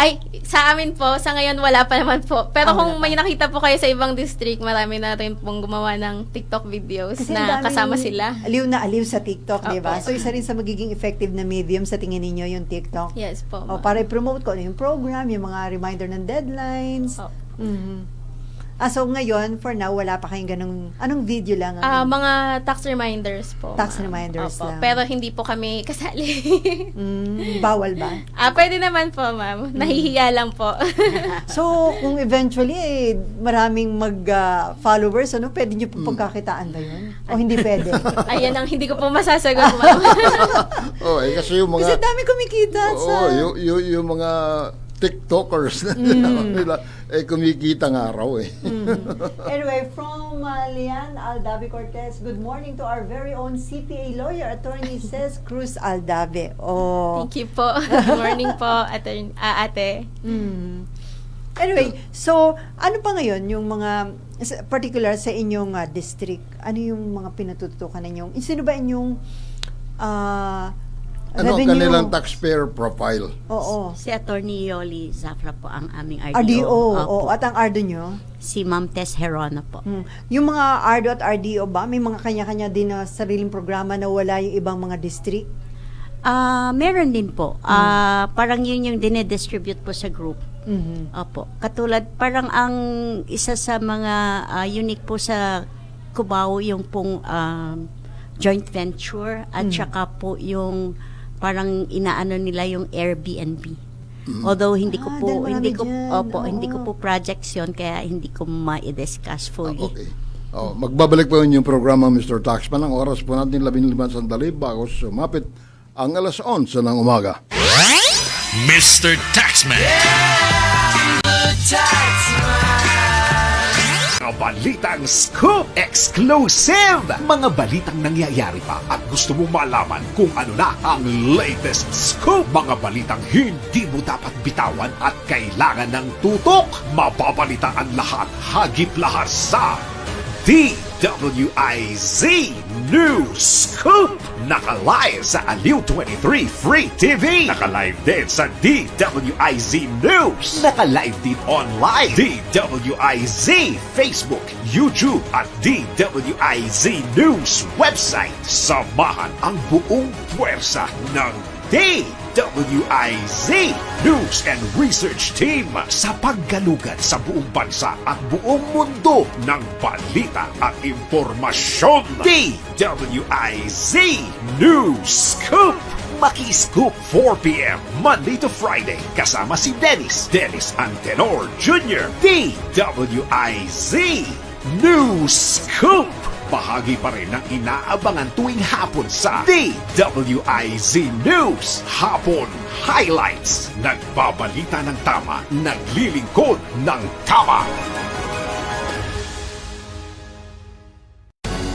amin po, sa ngayon wala pa naman po. Pero kung may nakita po kayo sa ibang district, marami na rin pong gumawa ng TikTok videos Kasi na kasama sila. Aliw na aliw sa TikTok, di ba? So, isa rin sa magiging effective na medium sa tingin ninyo yung TikTok. Yes po. Para i-promote ko ano yung program, yung mga reminder ng deadlines. So ngayon, for now, wala pa kayong ganung, anong video lang? Mga tax reminders po. Tax reminders lang. Pero hindi po kami kasali. Bawal ba? Pwede naman po, ma'am. Nahihiya lang po. So, kung eventually, maraming mag-followers, pwede nyo po pagkakitaan ba yun? O hindi pwede? Ayan ang hindi ko po masasagot, ma'am. Kasi yung mga... Kasi dami kumikita sa... yung mga TikTokers nila, kumikita nga raw Anyway, from Lian Aldabe Cortez, good morning to our very own CPA lawyer, Attorney Ces Cruz Aldabe. Thank you po. Good morning po, ate. Anyway, so ano pa ngayon yung mga particular sa inyong district? Ano yung mga pinatutukan ninyong? Sino ba inyong kanilang taxpayer profile? Oo. Si Attorney Yoli Zafra po ang aming RDO. RDO. At ang RDO nyo? Si Ma'am Tess Herona po. Yung mga RDO at RDO ba, may mga kanya-kanya din na sariling programa na wala yung ibang mga district? Meron din po. Parang yun yung dine-distribute po sa group. Opo. Katulad, parang ang isa sa mga unique po sa Cubao yung pong joint venture at saka po yung parang inaano nila yung Airbnb. Although hindi ko po projects yon kaya hindi ko ma-discuss fully. Okay. Magbabalik po yung programa Mr. Taxman. Ang oras po natin 15 sandali bago sumapit ang 11:11 ng umaga. Mr. Taxman. Mga balitang scoop exclusive! Mga balitang nangyayari pa at gusto mong malaman kung ano na ang latest scoop. Mga balitang hindi mo dapat bitawan at kailangan ng tutok. Mababalitaan lahat, hagip lahar sa DWIZ News Scoop. Naka-live sa Aliw 23 Free TV. Naka-live din sa DWIZ News. Naka-live din online. DWIZ Facebook, YouTube at DWIZ News website. Samahan ang buong puwersa ng DWIZ News and Research Team sa paggalugad sa buong bansa at buong mundo ng balita at impormasyon. DWIZ News Scoop. Maki-scoop 4 p.m. Monday to Friday kasama si Dennis Antenor Jr. DWIZ News Scoop. Bahagi pa rin ng inaabangan tuwing hapon sa DWIZ News Hapon Highlights. Nagbabalita ng tama, naglilingkod ng tama.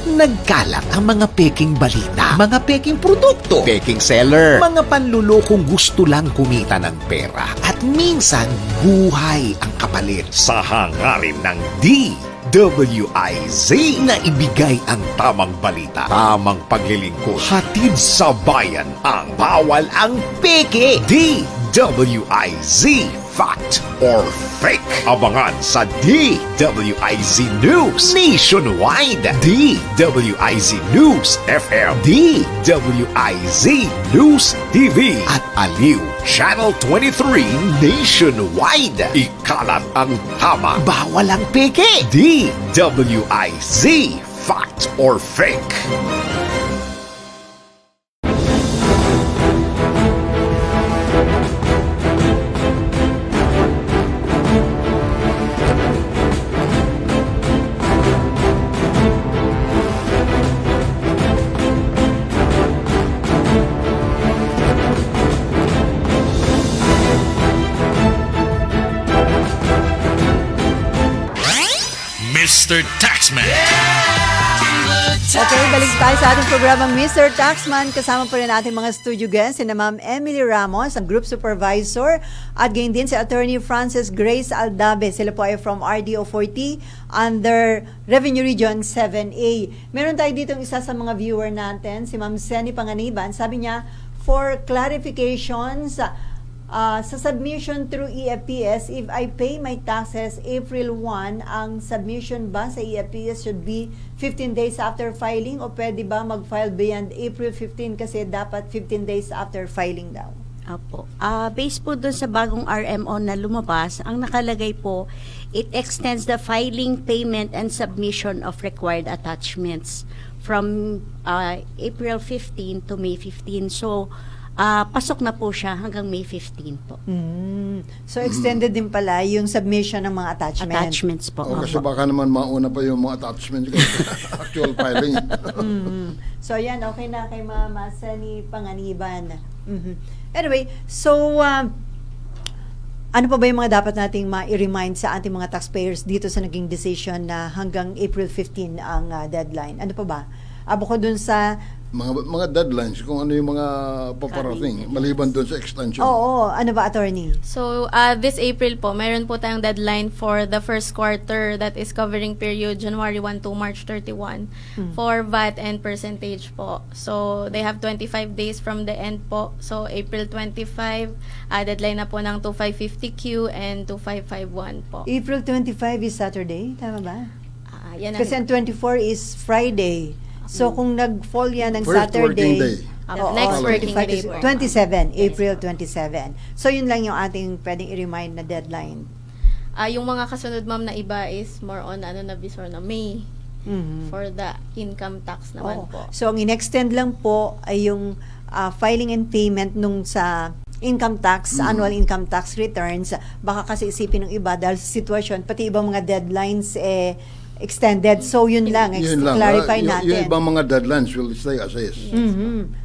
Nagkalat ang mga peking balita, mga peking produkto, peking seller, mga panlulokong gusto lang kumita ng pera at minsan buhay ang kapalit sa hangarin ng DWIZ na ibigay ang tamang balita, tamang paglilingkod, hatid sa bayan ang bawal ang peke. DWIZ Fact or Fake. Abangan sa DWIZ News Nationwide, DWIZ News FM, DWIZ News TV at Aliw Channel 23 Nationwide. Ikalat ang tama, bawal ang peke. DWIZ Fact or Fake. Mr. Taxman. Okay, balik tayo sa ating programang Mr. Taxman. Kasama po rin natin mga studio guests, sina Ma'am Emily Ramos, ang Group Supervisor, at gayon din si Attorney Frances Grace Aldabe. Sila po ay from RDO 40 under Revenue Region 7A. Meron tayo dito isa sa mga viewer natin, si Ma'am Seni Panganiban. Sabi niya, for clarifications, sa submission through EFPS, if I pay my taxes April 1, ang submission ba sa EFPS should be 15 days after filing o pwede ba mag-file beyond April 15 kasi dapat 15 days after filing daw? Apo. Based po dun sa bagong RMO na lumabas, ang nakalagay po, it extends the filing, payment, and submission of required attachments from April 15 to May 15. So, pasok na po siya hanggang May 15 po. So, extended din pala yung submission ng mga attachments po. Kasi baka naman mauna pa yung mga attachments kasi actual filing. So, yan, okay na kay Mama Seni Panganiban. Anyway, so, ano pa ba yung mga dapat nating ma-remind sa ating mga taxpayers dito sa naging decision na hanggang April 15 ang deadline? Ano pa ba? Bukod dun sa mga deadlines, kung ano yung mga paparating, maliban doon sa extension. Oo, ano ba, Attorney? So, this April po, meron po tayong deadline for the first quarter that is covering period January 1 to March 31 for VAT and percentage po. So, they have 25 days from the end po. So, April 25, deadline na po ng 2550Q and 2551 po. April 25 is Saturday, tama ba? Yan ang- Kasi ang 24 is Friday. So, kung nag-fall yan ng First Saturday, working day. Next working day po. 27, April 27. So, yun lang yung ating pwedeng i-remind na deadline. Yung mga kasunod, ma'am, na iba is more on na visor na May for the income tax naman po. So, ang in-extend lang po ay yung filing and payment nung sa income tax, annual income tax returns. Baka kasi isipin ng iba dahil sa sitwasyon, pati ibang mga deadlines extended. So, yun lang. Clarify natin. Yung ibang mga deadlines will stay as is.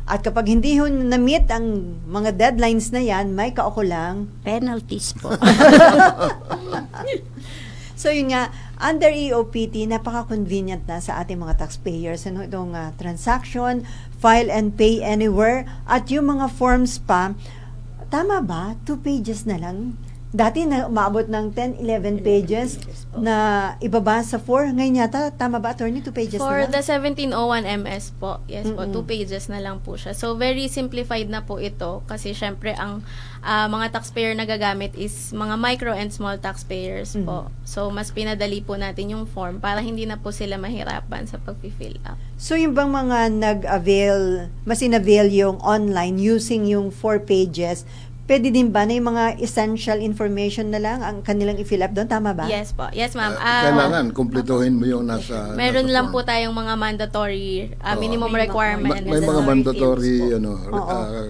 At kapag hindi ho na-meet ang mga deadlines na yan, may kaukulang penalties po. So, yun nga, under EOPT, napaka-convenient na sa ating mga taxpayers. Ano itong transaction, file and pay anywhere, at yung mga forms pa, tama ba? 2 pages na lang? Dati na umabot ng 10, 11 pages na ibaba sa 4. Ngayon yata, tama ba, Attorney? 2 pages For na lang? the 1701 MS po, yes po, 2 pages na lang po siya. So, very simplified na po ito kasi syempre ang mga taxpayer na gagamit is mga micro and small taxpayers po. So, mas pinadali po natin yung form para hindi na po sila mahirapan sa pag-fill up. So, yung bang mga nag-avail, mas in-avail yung online using yung 4 pages, pwede din ba na yung mga essential information na lang ang kanilang i-fill up doon? Tama ba? Yes po. Yes, ma'am. Kailangan, kumpletuhin mo yung nasa Meron lang form. po tayong mga mandatory minimum requirements. May mga mandatory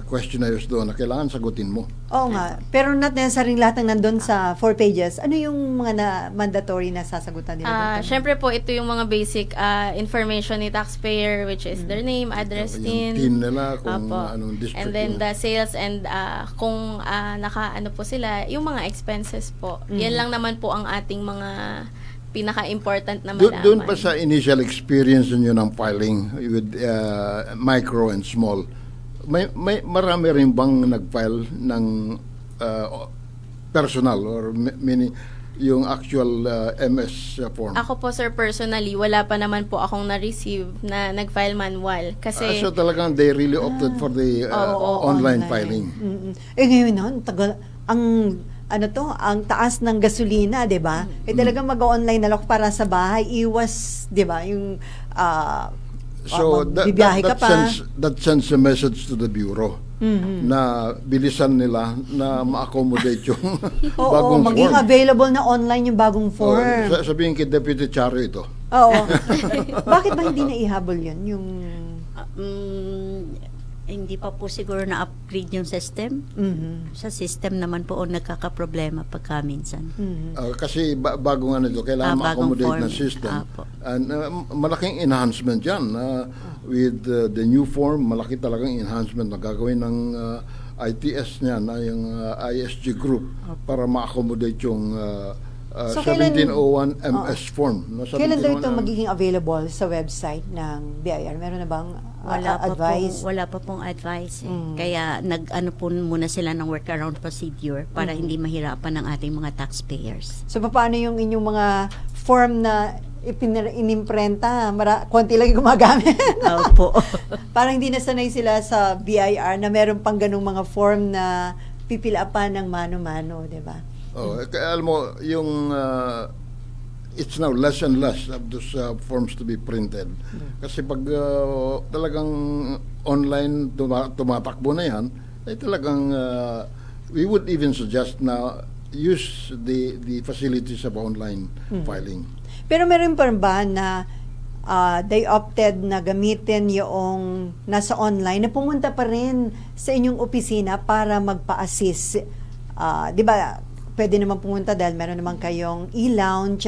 questionnaires doon na kailangan sagutin mo. Oo nga. Pero not necessarily lahat ng nandun sa 4 pages. Ano yung mga mandatory na sasagutan nila? Syempre po, ito yung mga basic information ni taxpayer, which is their name, address, Yung TIN nila, kung anong district. and then the sales and kung naka-ano po sila, yung mga expenses po. Yan lang naman po ang ating mga pinaka-important na malaman. Doon pa sa initial experience niyo ng filing with micro and small, may marami rin bang nag-file ng personal or mini yung actual MS form? Ako po, sir, personally, wala pa naman po akong na-receive na nag-file manual. Kasi so talagang they really opted for the online filing. Ngayon noon, ang taas ng gasolina, 'di ba? Talagang mag-online na lang para sa bahay, iwas, 'di ba? Yung so that sends a message to the bureau na bilisan nila na ma-accommodate yung bagong maging form. available na online yung bagong form. Sabihin kay Deputy Charo ito. Oo. Bakit ba hindi na ihabol yun? Yung hindi pa po siguro na-upgrade yung system. Sa system naman po nagkakaproblema pagka minsan. Kasi bago nga nito, kailangan ma-accommodate ng system. And malaking enhancement yan. With the new form, malaki talagang enhancement na gagawin ng ITS niya, na yung ISG group, para ma-accommodate yung So, kailan- 1701 MS form. No? Kailan daw 1701 ito magiging available sa website ng BIR? Meron na bang advice? Wala pa pong advice. Kaya nag-ano po muna sila ng workaround procedure para hindi mahirapan ng ating mga taxpayers. So, paano yung inyong mga form na inimprenta? Konti lang yung gumagamit. Opo. Parang hindi nasanay sila sa BIR na meron pang ganung mga form na pipilapan ng mano-mano, di ba? Kaya alam mo, yung it's now less and less of those forms to be printed. Kasi pag talagang online tumatakbo na yan, ay talagang we would even suggest na use the facilities of online filing. Pero meron pa ba na they opted na gamitin yung nasa online na pumunta pa rin sa inyong opisina para magpa-assist? Di ba, pwede naman pumunta dahil meron naman kayong e-lounge,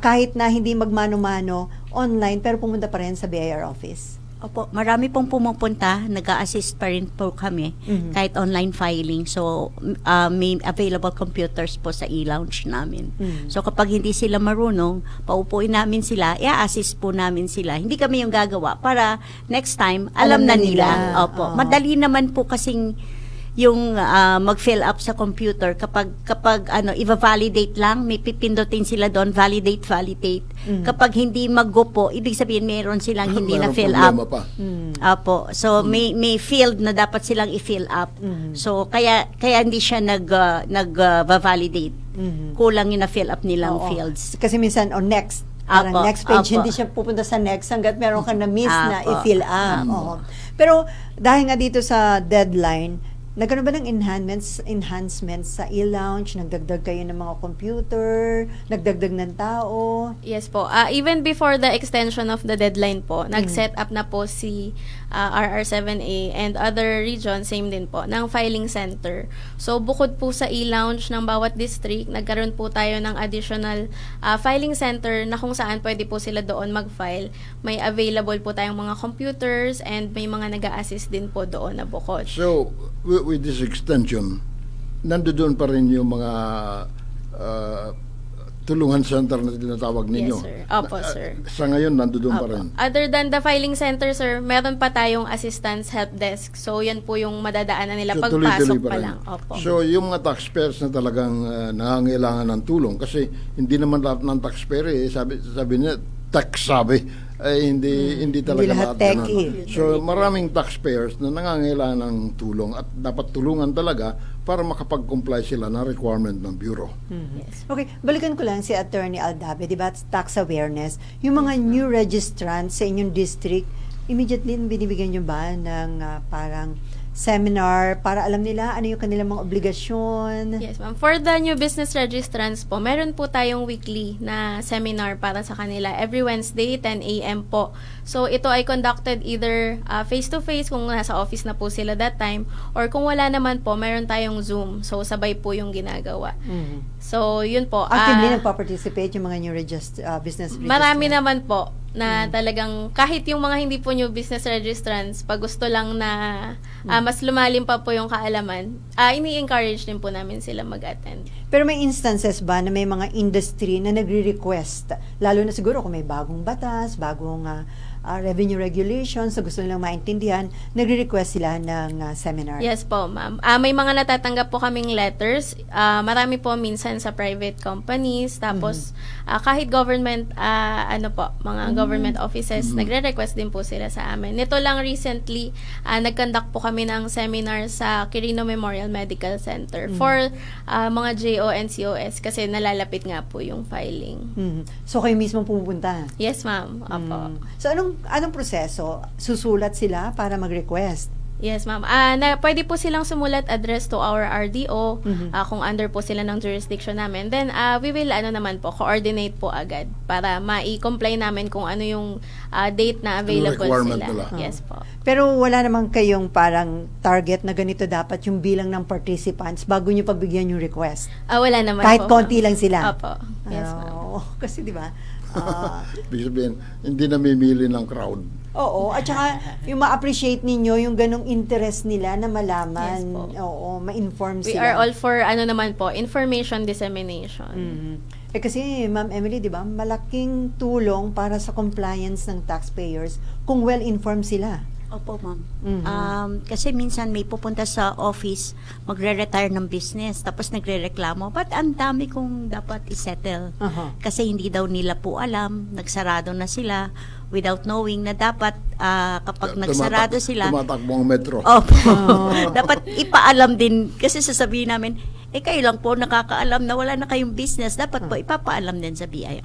kahit na hindi magmano-mano online, pero pumunta pa rin sa BIR office. Opo, marami pong pumupunta, nag-a-assist pa rin po kami, kahit online filing. So, may available computers po sa e-lounge namin. So, kapag hindi sila marunong, paupuin namin sila, i-assist po namin sila. Hindi kami yung gagawa para next time, alam na nila. Opo, madali naman po kasing yung mag-fill up sa computer kapag i-validate lang, may pipindutin sila doon, validate. Kapag hindi mag-go po, ibig sabihin meron silang hindi na fill up. Apo. So may field na dapat silang i-fill up. So kaya hindi siya nag-validate. Kulang yung na-fill up nilang fields. Kasi minsan next parang next page, hindi siya pupunta sa next hanggat meron ka na miss na i-fill up. Pero dahil nga dito sa deadline, nagkaroon ba ng enhancements sa e-lounge? Nagdagdag kayo ng mga computer? Nagdagdag ng tao? Yes po. Even before the extension of the deadline po, nag-set up na po si RR7A and other regions, same din po, ng filing center. So, bukod po sa e-lounge ng bawat district, nagkaroon po tayo ng additional filing center na kung saan pwede po sila doon mag-file. May available po tayong mga computers and may mga nag-a-assist din po doon na bukod. So, with this extension, nandoon pa rin yung mga tulungan center na tinatawag ninyo. Yes, sir. Opo, sir. Sa ngayon, nandoon pa rin. Other than the filing center, sir, meron pa tayong assistance help desk. So, yan po yung madadaanan nila So, pagpasok tuloy-tuloy pa rin. lang. Opo. So, yung mga taxpayers na talagang nangangailangan ng tulong, kasi hindi naman lahat ng taxpayer, sabi niya, tech-savvy, hindi talaga lahat lahat ganun. techie. So, maraming taxpayers na nangangailangan ng tulong at dapat tulungan talaga para makapag-comply sila ng requirement ng Bureau. Okay, balikan ko lang si Attorney Aldabe, di ba, tax awareness. Yung mga new registrants sa inyong district, immediately binibigyan nyo ba ng parang seminar para alam nila ano yung kanilang mga obligasyon? Yes, ma'am. For the new business registrants po, meron po tayong weekly na seminar para sa kanila every Wednesday, 10 a.m. po. So, ito ay conducted either face-to-face kung nasa office na po sila that time, or kung wala naman po, meron tayong Zoom. So, sabay po yung ginagawa. So, yun po. Actively nagpa-participate yung mga new business registrants? Marami naman po na talagang kahit yung mga hindi po new business registrants, pag gusto lang na mas lumalim pa po yung kaalaman, ini-encourage din po namin sila mag-attend. Pero may instances ba na may mga industry na nagre-request, lalo na siguro kung may bagong batas, bagong revenue regulations, so gusto nilang maintindihan, nagre-request sila ng seminar? Yes po, ma'am. May mga natatanggap po kaming letters. Marami po minsan sa private companies, tapos kahit government, mga government offices, nagre-request din po sila sa amin. Nito lang recently, nag-conduct po kami ng seminar sa Quirino Memorial Medical Center for mga JO and COS kasi nalalapit nga po yung filing. So kayo mismo pumupunta? Yes, ma'am. Apo. So anong proseso? Susulat sila para mag-request? Yes, ma'am. Pwede po silang sumulat address to our RDO kung under po sila ng jurisdiction namin. Then, we will coordinate po agad para ma-comply namin kung ano yung date na available sila. Yes po. Pero wala naman kayong parang target na ganito dapat yung bilang ng participants bago nyo pagbigyan yung request? Wala naman kahit po. Kahit konti lang sila? Opo. Yes, ma'am. Kasi di ba? Ibig sabihin, hindi namimili ng crowd. Oo, at saka yung ma-appreciate ninyo yung ganong interest nila na malaman. Yes po. Oo, ma-inform We sila. are all for naman po, information dissemination. Kasi, Ma'am Emily, di ba, malaking tulong para sa compliance ng taxpayers kung well-informed sila. Opo, ma'am. Kasi minsan may pupunta sa office, magre-retire ng business, tapos nagre-reklamo, ba't ang dami kong dapat isettle? Kasi hindi daw nila po alam, nagsarado na sila, without knowing na dapat kapag nagsarado sila, tumatakbo ang metro. Opo. Dapat ipaalam din, kasi sasabihin namin, kayo lang po nakakaalam na wala na kayong business, dapat po ipapaalam din sa BIR.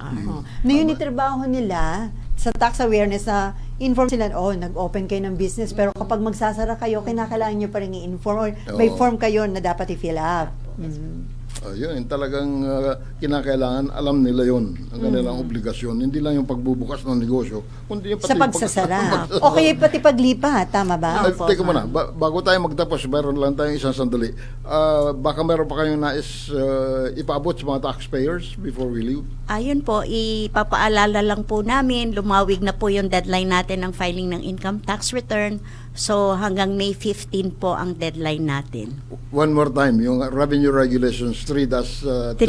Na yun yung trabaho nila sa tax awareness na inform sila, nag-open kayo ng business, pero kapag magsasara kayo, kinakailangan nyo pa rin i-inform or may form kayo na dapat i-fill up. Yun, talagang kinakailangan, alam nila yun, ang kanilang obligasyon. Hindi lang yung pagbubukas ng negosyo, kundi yung pati Sa pagsasara. O kaya pati paglipat, tama ba? Teka muna, bago tayo magtapos, meron lang tayong isang sandali. Baka meron pa kayong nais ipaabot sa mga taxpayers before we leave? Ayun po, ipapaalala lang po namin, lumawig na po yung deadline natin ng filing ng income tax return. So hanggang May 15 po ang deadline natin. One more time, yung Revenue Regulations 3-2026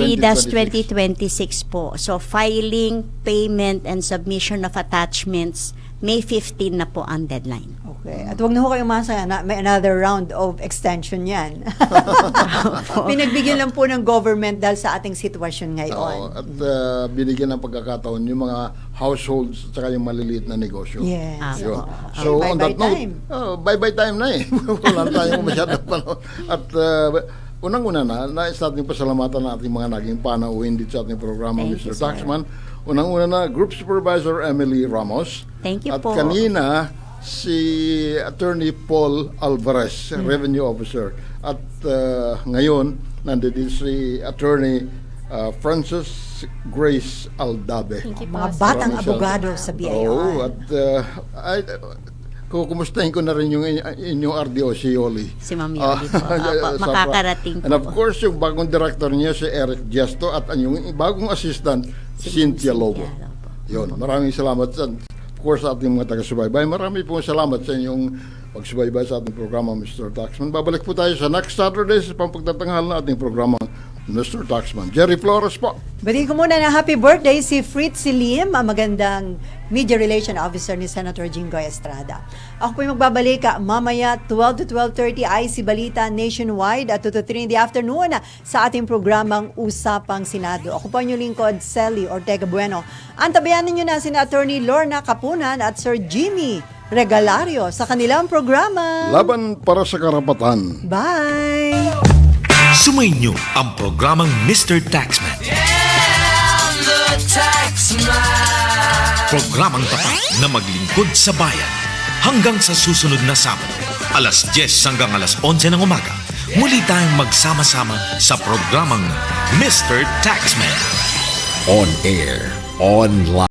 po. So filing, payment, and submission of attachments, May 15 na po ang deadline. Okay. At huwag na ho kayong masaya na may another round of extension yan. Pinagbigyan lang po ng government dahil sa ating sitwasyon ngayon. At binigyan ng pagkakataon yung mga households at saka yung maliliit na negosyo. Yes. Yun. So on that note, bye-bye time na eh. Wala tayong masyadong panahon. At unang-una nais natin pasalamatan ang ating mga naging panauhin dito sa ating programa, Mr. Taxman. Unang-una na, Group Supervisor Emily Ramos. Thank you at po. At kanina, si Attorney Paul Alvarez, Revenue Officer. At ngayon, nandito si Attorney Frances Grace Aldabe. Mga batang abogado sa BIR. At kukumustahin ko na rin yung inyong RDO, si Yoli. Si Ma'am Yoli po. Makakarating po. And of course, yung bagong director niya, si Eric Gesto, at yung bagong assistant, Cynthia Lobo. Yun, maraming salamat. Of course, sa ating mga taga-subaybay. Marami pong salamat sa inyong pagsubaybay sa ating programa, Mr. Taxman. Babalik po tayo sa next Saturday sa pagtatanghal na ating programa, Mr. Taxman. Jerry Flores po. Bati ko muna na happy birthday si Fritz Silim, ang magandang Media Relation Officer ni Senator Jinggoy Estrada. Ako po yung magbabalik mamaya 12 to 12:30 IC Balita Nationwide at 2 to 3 in the afternoon sa ating programang Usapang Senado. Ako po ang inyong lingkod, Sally Ortega Bueno. Antabayan ninyo na si Attorney Lorna Kapunan at Sir Jimmy Regalario sa kanilang programa. Laban para sa karapatan. Bye! Sumainyo ang programang Mr. Taxman. Programang tapat na maglingkod sa bayan. Hanggang sa susunod na Sabado, alas 10 hanggang alas 11 ng umaga, muli tayong magsama-sama sa programang Mr. Taxman. On air, online.